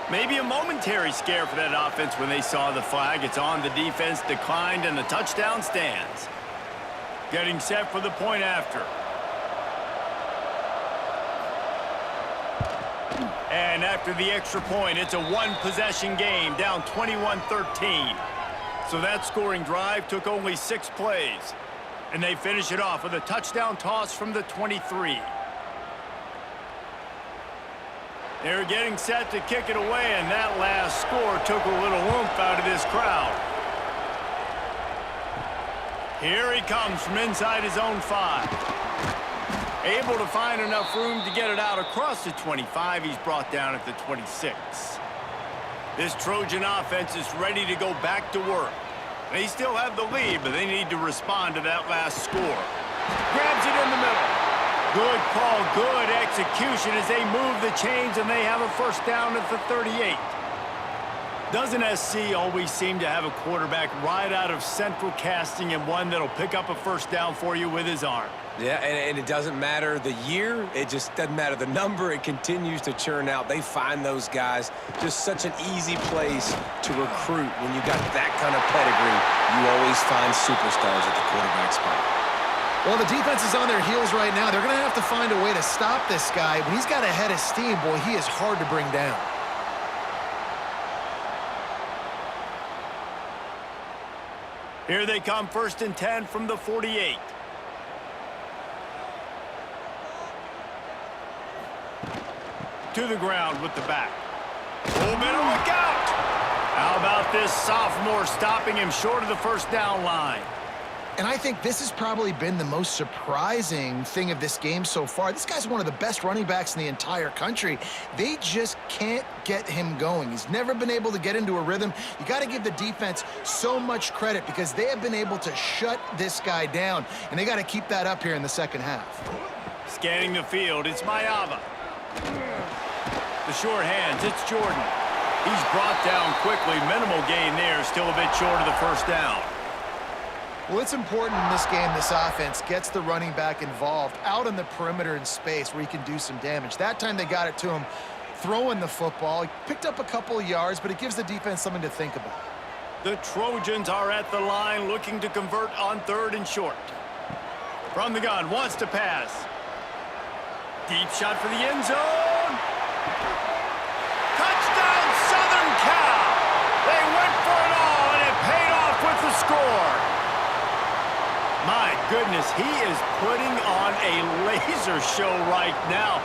Maybe a momentary scare for that offense when they saw the flag. It's on, the defense declined, and the touchdown stands. Getting set for the point after. And after the extra point, it's a one-possession game, down 21-13. So that scoring drive took only 6 plays. And they finish it off with a touchdown toss from the 23. They're getting set to kick it away, and that last score took a little oomph out of this crowd. Here he comes from inside his own 5. Able to find enough room to get it out across the 25. He's brought down at the 26. This Trojan offense is ready to go back to work. They still have the lead, but they need to respond to that last score. Grabs it in the middle. Good call, good execution as they move the chains, and they have a first down at the 38. Doesn't SC always seem to have a quarterback right out of central casting and one that'll pick up a first down for you with his arm? Yeah, and it doesn't matter the year. It just doesn't matter the number. It continues to churn out. They find those guys. Just such an easy place to recruit. When you got that kind of pedigree, you always find superstars at the quarterback spot. Well, the defense is on their heels right now. They're going to have to find a way to stop this guy. When he's got a head of steam, boy, he is hard to bring down. Here they come, 1st and 10 from the 48. To the ground with the back. Oh, better look out! How about this sophomore stopping him short of the first down line? And I think this has probably been the most surprising thing of this game so far. This guy's one of the best running backs in the entire country. They just can't get him going. He's never been able to get into a rhythm. You got to give the defense so much credit because they have been able to shut this guy down, and they got to keep that up here in the second half. Scanning the field, it's Mayava. The short hands, it's Jordan. He's brought down quickly. Minimal gain there, still a bit short of the first down. Well, it's important in this game, this offense gets the running back involved out on the perimeter in space where he can do some damage. That time they got it to him throwing the football. He picked up a couple of yards, but it gives the defense something to think about. The Trojans are at the line looking to convert on 3rd and short. From the gun, wants to pass. Deep shot for the end zone. Touchdown, Southern Cal! They went for it all, and it paid off with the score. My goodness, he is putting on a laser show right now.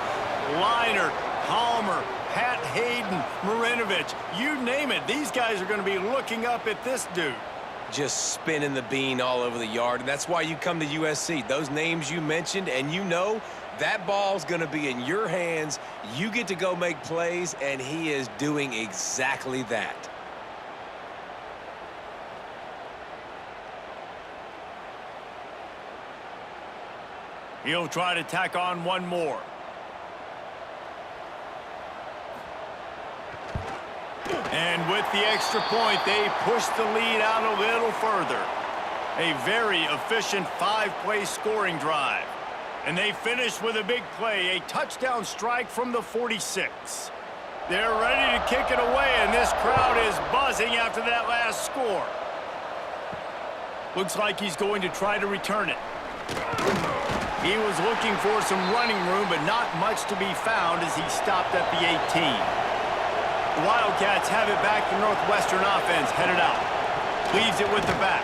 Leinart, Palmer, Pat Hayden, Marinovich, you name it. These guys are going to be looking up at this dude. just spinning the bean all over the yard. And that's why you come to USC. Those names you mentioned, and you know that ball's going to be in your hands. You get to go make plays, and he is doing exactly that. He'll try to tack on one more. And with the extra point, they push the lead out a little further. A very efficient 5-play scoring drive. And they finish with a big play, a touchdown strike from the 46. They're ready to kick it away, and this crowd is buzzing after that last score. Looks like he's going to try to return it. He was looking for some running room, but not much to be found as he stopped at the 18. The Wildcats have it back. The Northwestern offense headed out. Leaves it with the back.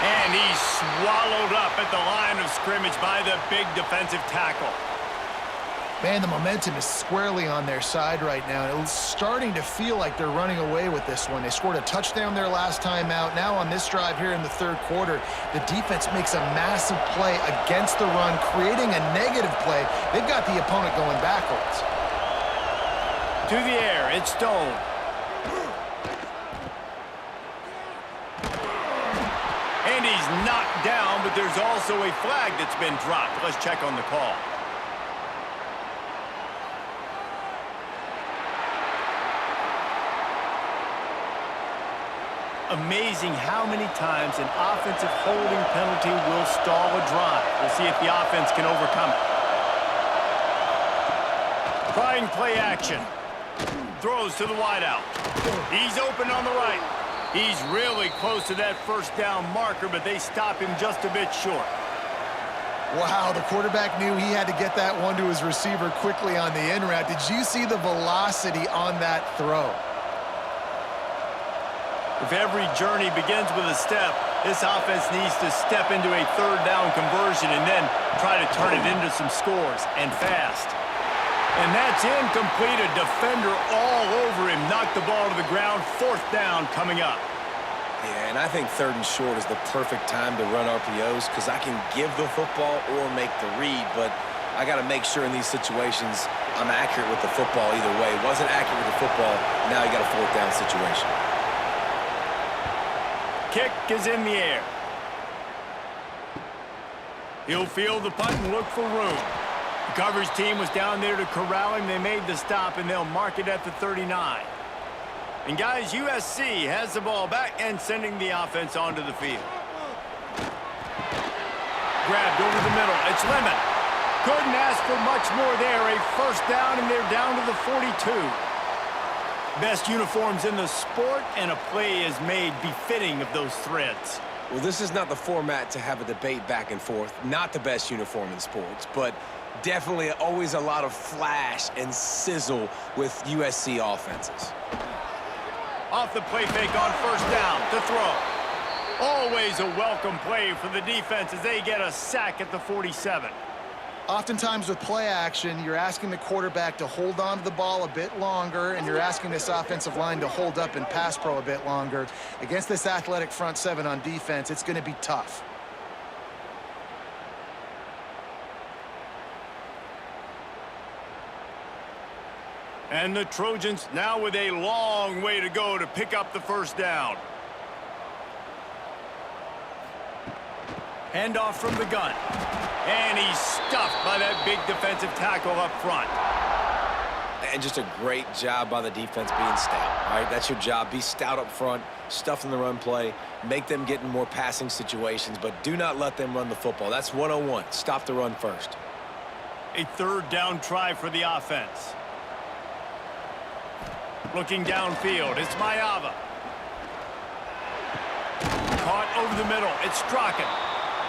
And he's swallowed up at the line of scrimmage by the big defensive tackle. Man, the momentum is squarely on their side right now. And it's starting to feel like they're running away with this one. They scored a touchdown their last time out. Now on this drive here in the third quarter, the defense makes a massive play against the run, creating a negative play. They've got the opponent going backwards. To the air, it's Stone. And he's knocked down, but there's also a flag that's been dropped. Let's check on the call. Amazing how many times an offensive holding penalty will stall a drive. We'll see if the offense can overcome it. Trying play action. Throws to the wideout. He's open on the right. He's really close to that first down marker, but they stop him just a bit short. Wow, the quarterback knew he had to get that one to his receiver quickly on the in route. Did you see the velocity on that throw? If every journey begins with a step, this offense needs to step into a third down conversion and then try to turn it into some scores, and fast. And that's incomplete. A defender all over him. Knocked the ball to the ground. Fourth down coming up. Yeah, and I think third and short is the perfect time to run RPOs because I can give the football or make the read, but I got to make sure in these situations I'm accurate with the football either way. Wasn't accurate with the football, now you got a fourth down situation. Kick is in the air. He'll field the punt and look for room. The coverage team was down there to corral him. They made the stop, and they'll mark it at the 39. And, guys, USC has the ball back and sending the offense onto the field. Grabbed over the middle. It's Lemon. Couldn't ask for much more there. A first down, and they're down to the 42. Best uniforms in the sport, and a play is made befitting of those threads. Well, this is not the format to have a debate back and forth. Not the best uniform in sports, but definitely always a lot of flash and sizzle with USC offenses. Off the play fake on first down to throw. Always a welcome play for the defense as they get a sack at the 47. Oftentimes with play action, you're asking the quarterback to hold on to the ball a bit longer, and you're asking this offensive line to hold up in pass pro a bit longer. Against this athletic front seven on defense, it's going to be tough. And the Trojans now with a long way to go to pick up the first down. Handoff from the gun. And he's stuffed by that big defensive tackle up front. And just a great job by the defense being stout. All right, that's your job. Be stout up front, stuff in the run play, make them get in more passing situations, but do not let them run the football. That's 101. Stop the run first. A third down try for the offense. Looking downfield, it's Mayava. Caught over the middle, it's Strachan.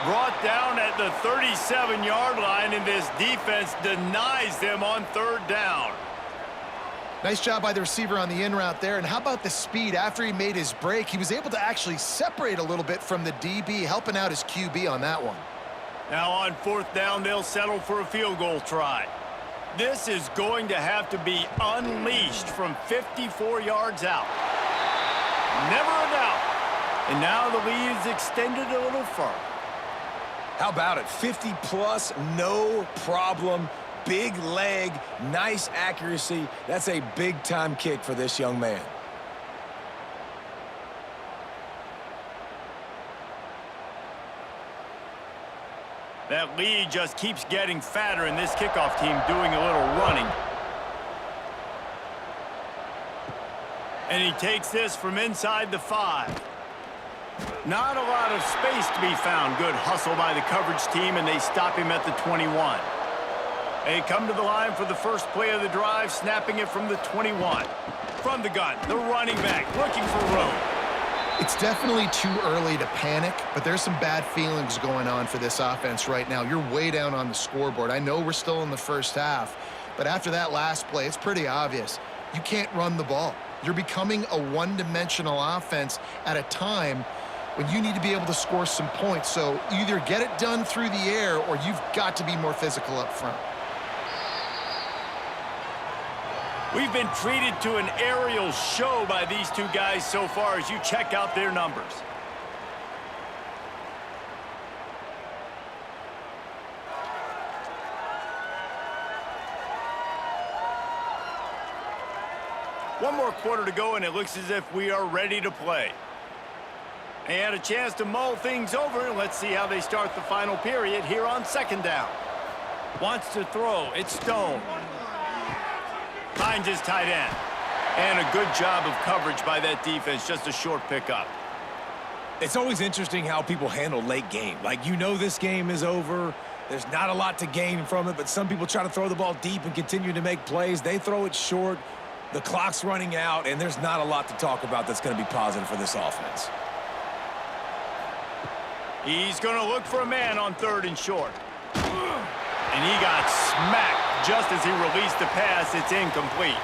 Brought down at the 37-yard line, and this defense denies them on third down. Nice job by the receiver on the in route there. And how about the speed? After he made his break, he was able to actually separate a little bit from the DB, helping out his QB on that one. Now on fourth down, they'll settle for a field goal try. This is going to have to be unleashed from 54 yards out. Never a doubt. And now the lead is extended a little further. How about it? 50-plus, no problem. Big leg, nice accuracy. That's a big-time kick for this young man. That lead just keeps getting fatter, and this kickoff team doing a little running. And he takes this from inside the 5. Not a lot of space to be found. Good hustle by the coverage team, and they stop him at the 21. They come to the line for the first play of the drive, snapping it from the 21. From the gun, the running back looking for room. It's definitely too early to panic, but there's some bad feelings going on for this offense right now. You're way down on the scoreboard. I know we're still in the first half, but after that last play, it's pretty obvious. You can't run the ball. You're becoming a one-dimensional offense at a time when you need to be able to score some points. So either get it done through the air or you've got to be more physical up front. We've been treated to an aerial show by these two guys so far as you check out their numbers. One more quarter to go, and it looks as if we are ready to play. And a chance to mull things over. Let's see how they start the final period here on second down. Wants to throw. It's Stone. Finds his tight end. And a good job of coverage by that defense. Just a short pickup. It's always interesting how people handle late game. Like, you know this game is over. There's not a lot to gain from it, but some people try to throw the ball deep and continue to make plays. They throw it short. The clock's running out, and there's not a lot to talk about that's going to be positive for this offense. He's going to look for a man on 3rd and short. And he got smacked just as he released the pass. It's incomplete.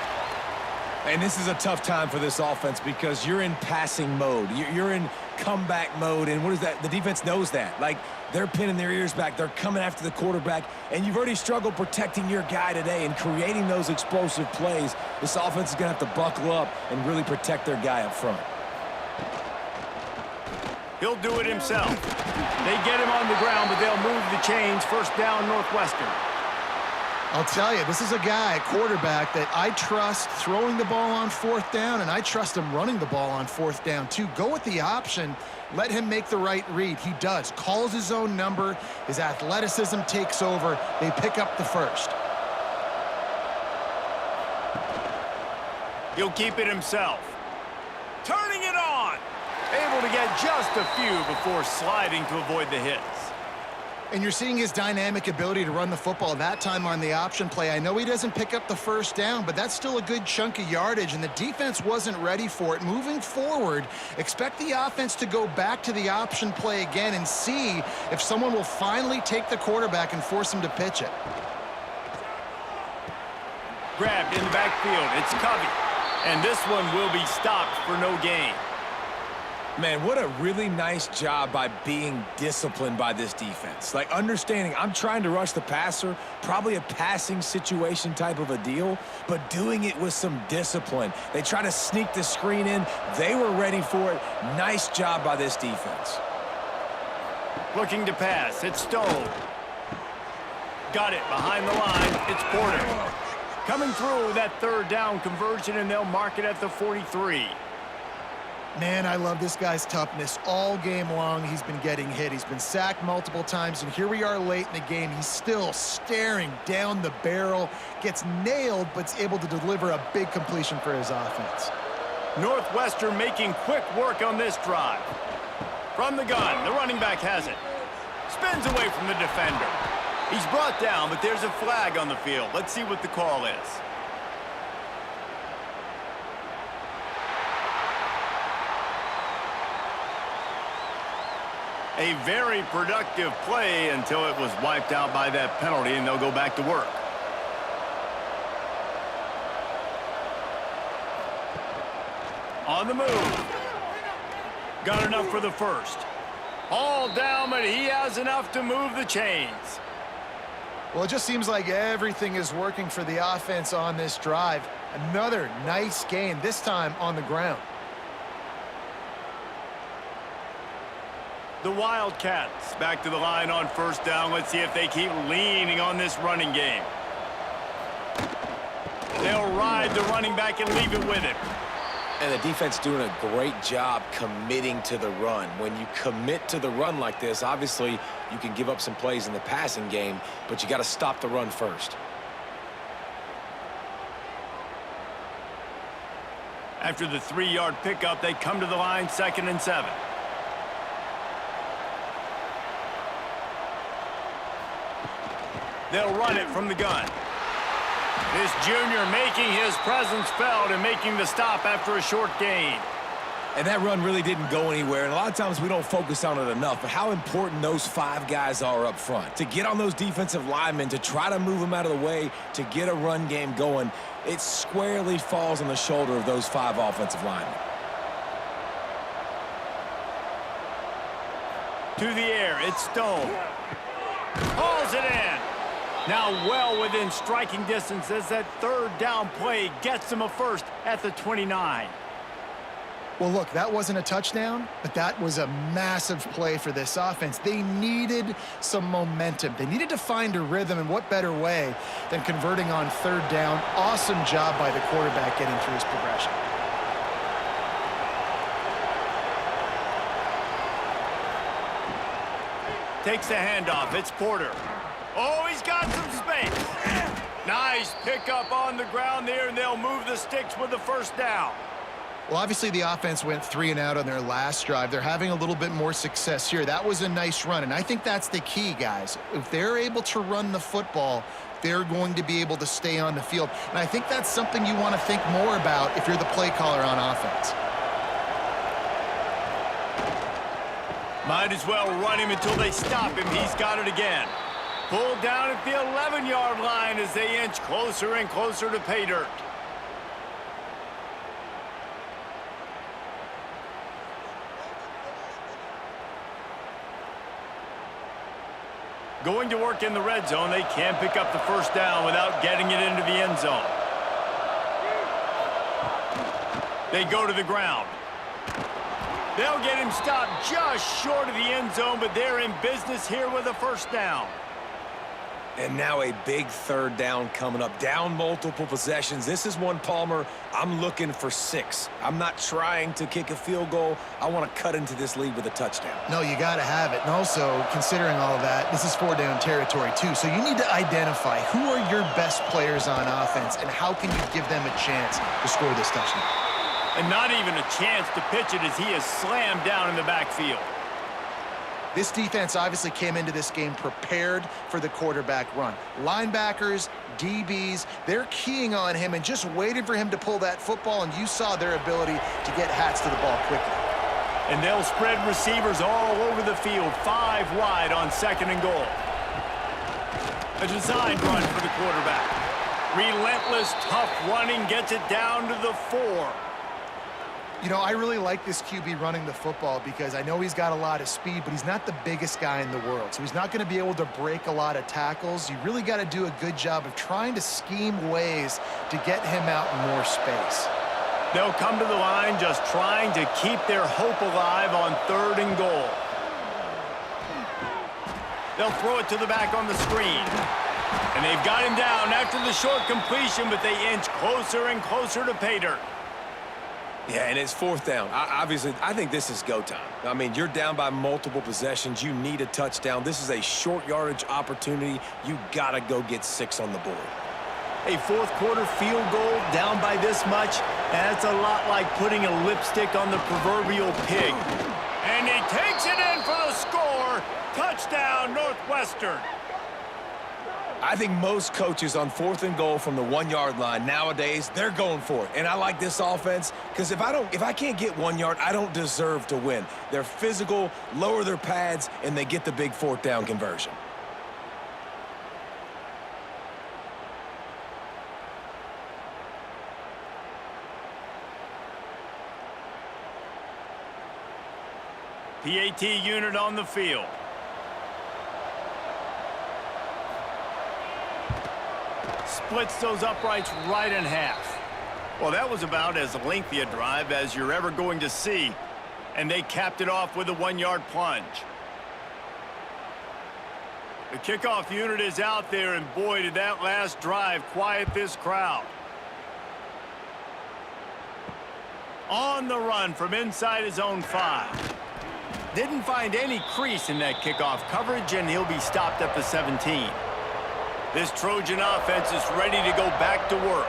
And this is a tough time for this offense because you're in passing mode. You're in comeback mode, and what is that? The defense knows that. Like, they're pinning their ears back. They're coming after the quarterback, and you've already struggled protecting your guy today and creating those explosive plays. This offense is going to have to buckle up and really protect their guy up front. He'll do it himself. They get him on the ground, but they'll move the chains. First down, Northwestern. I'll tell you, this is a guy, quarterback, that I trust throwing the ball on 4th down, and I trust him running the ball on 4th down, too. Go with the option. Let him make the right read. He does. Calls his own number. His athleticism takes over. They pick up the first. He'll keep it himself. Turning it on. Able to get just a few before sliding to avoid the hits. And you're seeing his dynamic ability to run the football, that time on the option play. I know he doesn't pick up the first down, but that's still a good chunk of yardage, and the defense wasn't ready for it. Moving forward, expect the offense to go back to the option play again and see if someone will finally take the quarterback and force him to pitch it. Grabbed in the backfield. It's Covey. And this one will be stopped for no gain. Man, what a really nice job by being disciplined by this defense. Like, understanding I'm trying to rush the passer, probably a passing situation type of a deal, but doing it with some discipline. They try to sneak the screen in. They were ready for it. Nice job by this defense. Looking to pass. It's Stone. Got it behind the line. It's Porter. Coming through that 3rd down conversion, and they'll mark it at the 43. Man, I love this guy's toughness. All game long, he's been getting hit. He's been sacked multiple times, and here we are late in the game. He's still staring down the barrel, gets nailed, but is able to deliver a big completion for his offense. Northwestern making quick work on this drive. From the gun, the running back has it. Spins away from the defender. He's brought down, but there's a flag on the field. Let's see what the call is. A very productive play until it was wiped out by that penalty, and they'll go back to work. On the move. Got enough for the first. All down, but he has enough to move the chains. Well, it just seems like everything is working for the offense on this drive. Another nice gain, this time on the ground. The Wildcats back to the line on first down. Let's see if they keep leaning on this running game. They'll ride the running back and leave it with him. And the defense doing a great job committing to the run. When you commit to the run like this, obviously you can give up some plays in the passing game, but you got to stop the run first. After the 3-yard pickup, they come to the line 2nd and 7. They'll run it from the gun. This junior making his presence felt and making the stop after a short gain. And that run really didn't go anywhere, and a lot of times we don't focus on it enough, but how important those 5 guys are up front. To get on those defensive linemen, to try to move them out of the way, to get a run game going, it squarely falls on the shoulder of those 5 offensive linemen. To the air, it's Stone. Hauls it in. Now well within striking distance as that 3rd down play gets them a first at the 29. Well, look, that wasn't a touchdown, but that was a massive play for this offense. They needed some momentum. They needed to find a rhythm, and what better way than converting on 3rd down. Awesome job by the quarterback getting through his progression. Takes the handoff. It's Porter. Oh, he's got some space. Nice pickup on the ground there, and they'll move the sticks with the first down. Well, obviously the offense went 3 and out on their last drive. They're having a little bit more success here. That was a nice run, and I think that's the key, guys. If they're able to run the football, they're going to be able to stay on the field. And I think that's something you want to think more about if you're the play caller on offense. Might as well run him until they stop him. He's got it again. Pulled down at the 11-yard line as they inch closer and closer to pay dirt. Going to work in the red zone, they can't pick up the first down without getting it into the end zone. They go to the ground. They'll get him stopped just short of the end zone, but they're in business here with a first down. And now a big 3rd down coming up. Down multiple possessions. This is one, Palmer, I'm looking for 6. I'm not trying to kick a field goal. I want to cut into this lead with a touchdown. No, you got to have it. And also, considering all of that, this is 4-down territory too. So you need to identify who are your best players on offense and how can you give them a chance to score this touchdown. And not even a chance to pitch it as he is slammed down in the backfield. This defense obviously came into this game prepared for the quarterback run. Linebackers, DBs, they're keying on him and just waiting for him to pull that football, and you saw their ability to get hats to the ball quickly. And they'll spread receivers all over the field, 5 wide on 2nd and goal. A designed run for the quarterback. Relentless, tough running gets it down to the 4. You know, I really like this QB running the football because I know he's got a lot of speed, but he's not the biggest guy in the world. So he's not going to be able to break a lot of tackles. You really got to do a good job of trying to scheme ways to get him out in more space. They'll come to the line just trying to keep their hope alive on 3rd and goal. They'll throw it to the back on the screen. And they've got him down after the short completion, but they inch closer and closer to pay dirt. Yeah, and it's 4th down. Obviously, I think this is go time. I mean, you're down by multiple possessions. You need a touchdown. This is a short yardage opportunity. You got to go get 6 on the board. A 4th quarter field goal down by this much, that's a lot like putting a lipstick on the proverbial pig. And he takes it in for the score. Touchdown, Northwestern. I think most coaches on 4th and goal from the 1-yard line nowadays, they're going for it. And I like this offense because if I can't get 1 yard, I don't deserve to win. They're physical, lower their pads, and they get the big 4th down conversion. PAT unit on the field. Splits those uprights right in half. Well, that was about as lengthy a drive as you're ever going to see. And they capped it off with a 1-yard plunge. The kickoff unit is out there, and boy, did that last drive quiet this crowd. On the run from inside his own 5. Didn't find any crease in that kickoff coverage, and he'll be stopped at the 17. This Trojan offense is ready to go back to work.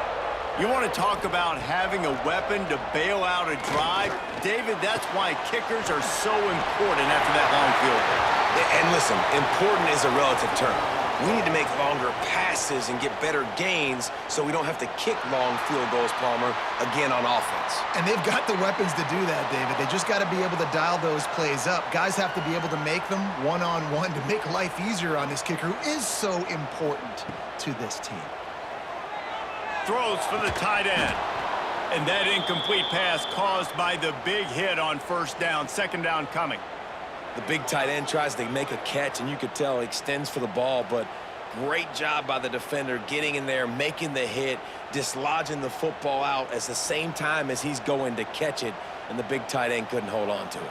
You want to talk about having a weapon to bail out a drive? David, that's why kickers are so important after that long field goal. And listen, important is a relative term. We need to make longer passes and get better gains so we don't have to kick long field goals, Palmer, again on offense. And they've got the weapons to do that, David. They just got to be able to dial those plays up. Guys have to be able to make them one-on-one to make life easier on this kicker, who is so important to this team. Throws for the tight end. And that incomplete pass caused by the big hit on first down. Second down coming. The big tight end tries to make a catch, and you could tell he extends for the ball, but great job by the defender getting in there, making the hit, dislodging the football out at the same time as he's going to catch it, and the big tight end couldn't hold on to it.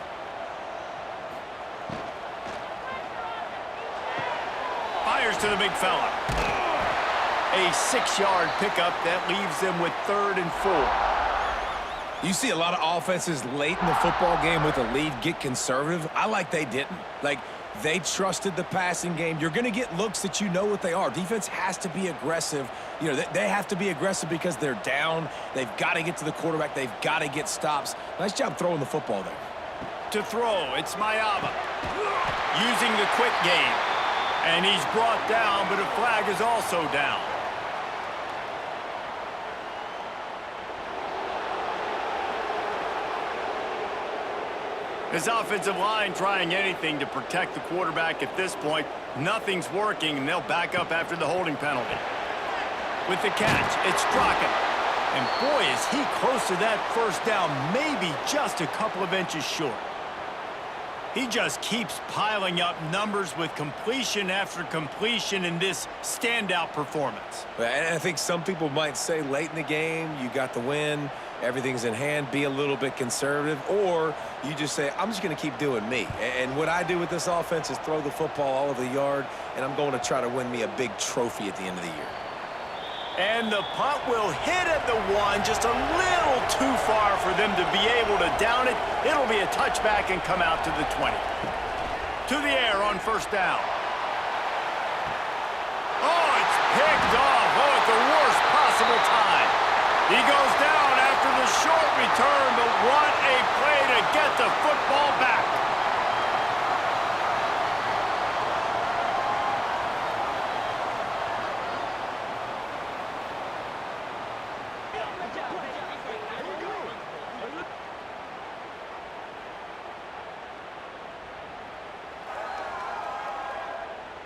Fires to the big fella. A 6-yard pickup that leaves them with 3rd and 4. You see a lot of offenses late in the football game with a lead get conservative. I like they didn't. Like, they trusted the passing game. You're going to get looks that you know what they are. Defense has to be aggressive. You know, they have to be aggressive because they're down. They've got to get to the quarterback. They've got to get stops. Nice job throwing the football there. To throw, it's Mayaba. Using the quick game. And he's brought down, but a flag is also down. This offensive line trying anything to protect the quarterback at this point. Nothing's working, and they'll back up after the holding penalty. With the catch, it's Strachan. And boy, is he close to that first down, maybe just a couple of inches short. He just keeps piling up numbers with completion after completion in this standout performance. And I think some people might say late in the game, you got the win, everything's in hand, be a little bit conservative, or you just say, I'm just going to keep doing me. And what I do with this offense is throw the football all over the yard, and I'm going to try to win me a big trophy at the end of the year. And the punt will hit at the 1, just a little too far for them to be able to down it. It'll be a touchback and come out to the 20. To the air on first down. Oh, it's picked off. Oh, at the worst possible time. He goes down after the short return, but what a play to get the football back.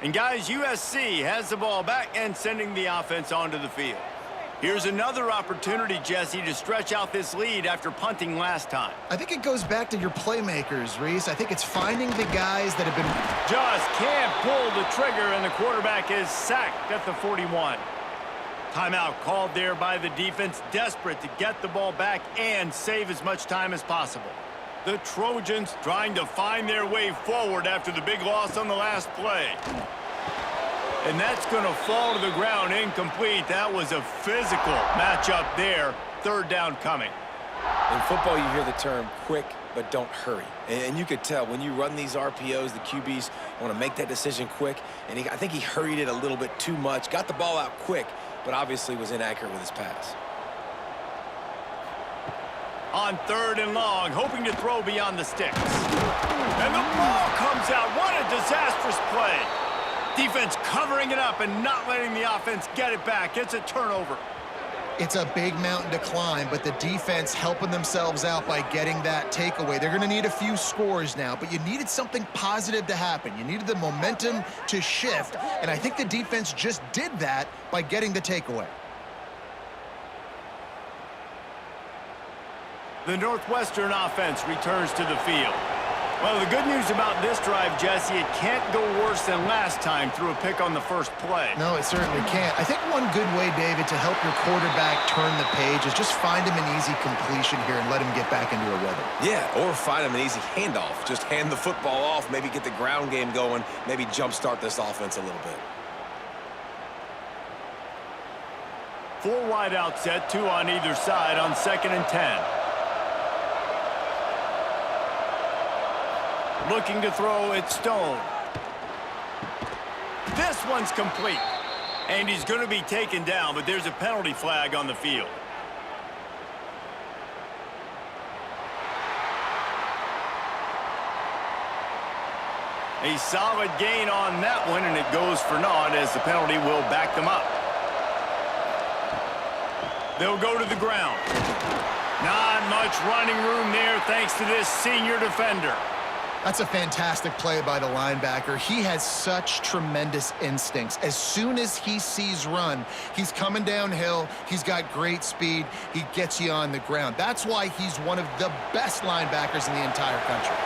And guys, USC has the ball back and sending the offense onto the field. Here's another opportunity, Jesse, to stretch out this lead after punting last time. I think it goes back to your playmakers, Reese. I think it's finding the guys that have been... Just can't pull the trigger, and the quarterback is sacked at the 41. Timeout called there by the defense, desperate to get the ball back and save as much time as possible. The Trojans trying to find their way forward after the big loss on the last play. And that's going to fall to the ground incomplete. That was a physical matchup there. Third down coming. In football, you hear the term quick, but don't hurry. And you could tell when you run these RPOs, the QBs want to make that decision quick. And I think he hurried it a little bit too much. Got the ball out quick, but obviously was inaccurate with his pass. On third and long, hoping to throw beyond the sticks. And the ball comes out. What a disastrous play. Defense covering it up and not letting the offense get it back. It's a turnover. It's a big mountain to climb, but the defense helping themselves out by getting that takeaway. They're going to need a few scores now, but you needed something positive to happen. You needed the momentum to shift, and I think the defense just did that by getting the takeaway. The Northwestern offense returns to the field. Well, the good news about this drive, Jesse, it can't go worse than last time through a pick on the first play. No, it certainly can't. I think one good way, David, to help your quarterback turn the page is just find him an easy completion here and let him get back into a rhythm. Yeah, or find him an easy handoff. Just hand the football off, maybe get the ground game going, maybe jumpstart this offense a little bit. 4 wide out set, 2 on either side on 2nd and 10. Looking to throw, it's Stone. This one's complete. And he's going to be taken down, but there's a penalty flag on the field. A solid gain on that one, and it goes for naught as the penalty will back them up. They'll go to the ground. Not much running room there thanks to this senior defender. That's a fantastic play by the linebacker. He has such tremendous instincts. As soon as he sees run, he's coming downhill. He's got great speed. He gets you on the ground. That's why he's one of the best linebackers in the entire country.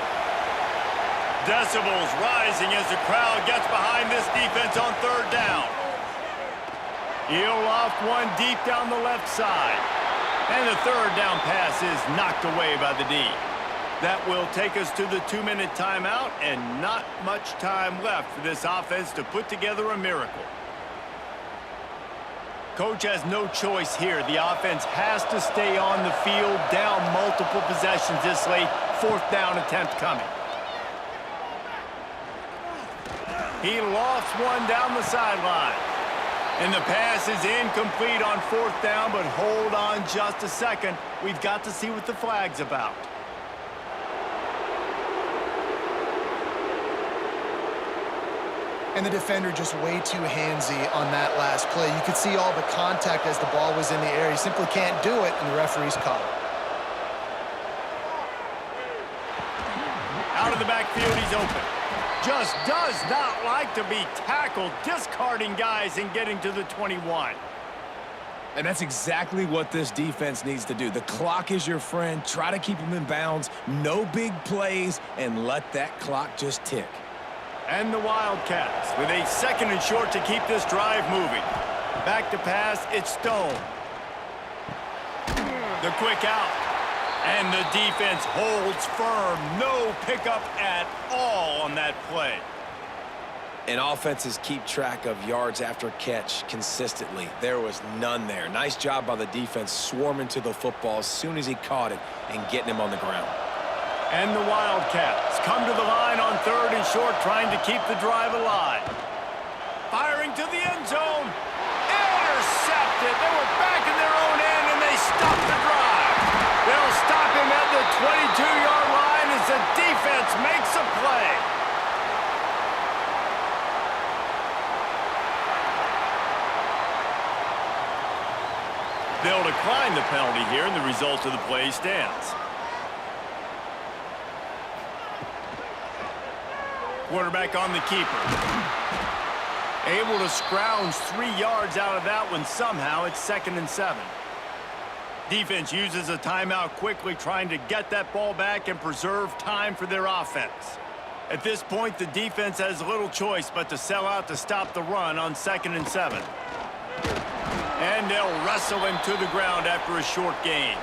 Decibels rising as the crowd gets behind this defense on 3rd down. He'll loft one deep down the left side. And the 3rd down pass is knocked away by the D. That will take us to the 2-minute timeout, and not much time left for this offense to put together a miracle. Coach has no choice here. The offense has to stay on the field, down multiple possessions this late. 4th down attempt coming. He lofts one down the sideline. And the pass is incomplete on 4th down, but hold on just a second. We've got to see what the flag's about. And the defender just way too handsy on that last play. You could see all the contact as the ball was in the air. He simply can't do it, and the referee's called. Out of the backfield, he's open. Just does not like to be tackled, discarding guys and getting to the 21. And that's exactly what this defense needs to do. The clock is your friend. Try to keep them in bounds. No big plays, and let that clock just tick. And the Wildcats with a 2nd and short to keep this drive moving. Back to pass, it's Stone. The quick out. And the defense holds firm. No pickup at all on that play. And offenses keep track of yards after catch consistently. There was none there. Nice job by the defense swarming to the football as soon as he caught it and getting him on the ground. And the Wildcats come to the line on 3rd and short, trying to keep the drive alive. Firing to the end zone. Intercepted. They were back in their own end, and they stopped the drive. They'll stop him at the 22-yard line as the defense makes a play. They'll decline the penalty here, and the result of the play stands. Quarterback on the keeper. Able to scrounge 3 yards out of that one somehow. It's 2nd and 7. Defense uses a timeout quickly, trying to get that ball back and preserve time for their offense. At this point, the defense has little choice but to sell out to stop the run on 2nd and 7. And they'll wrestle him to the ground after a short gain.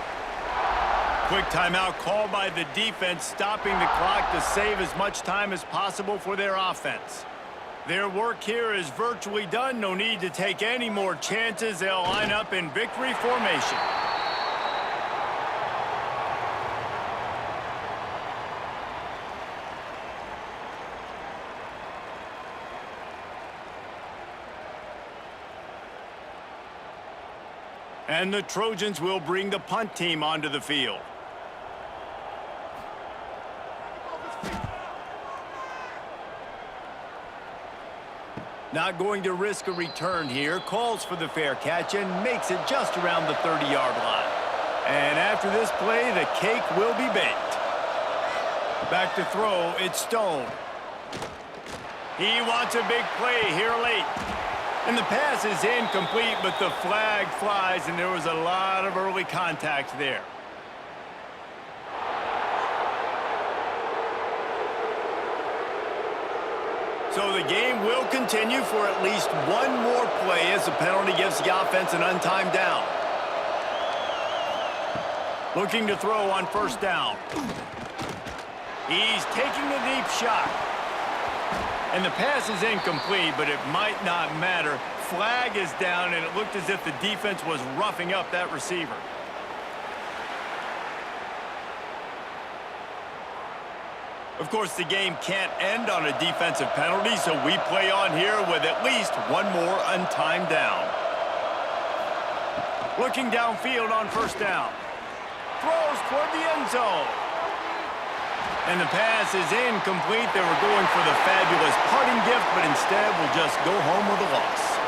Quick timeout called by the defense, stopping the clock to save as much time as possible for their offense. Their work here is virtually done. No need to take any more chances. They'll line up in victory formation. And the Trojans will bring the punt team onto the field. Not going to risk a return here. Calls for the fair catch and makes it just around the 30-yard line. And after this play, the cake will be baked. Back to throw, it's Stone. He wants a big play here late. And the pass is incomplete, but the flag flies, and there was a lot of early contact there. So the game will continue for at least one more play as the penalty gives the offense an untimed down. Looking to throw on first down. He's taking the deep shot. And the pass is incomplete, but it might not matter. Flag is down, and it looked as if the defense was roughing up that receiver. Of course, the game can't end on a defensive penalty, so we play on here with at least one more untimed down. Looking downfield on first down. Throws toward the end zone. And the pass is incomplete. They were going for the fabulous parting gift, but instead will just go home with a loss.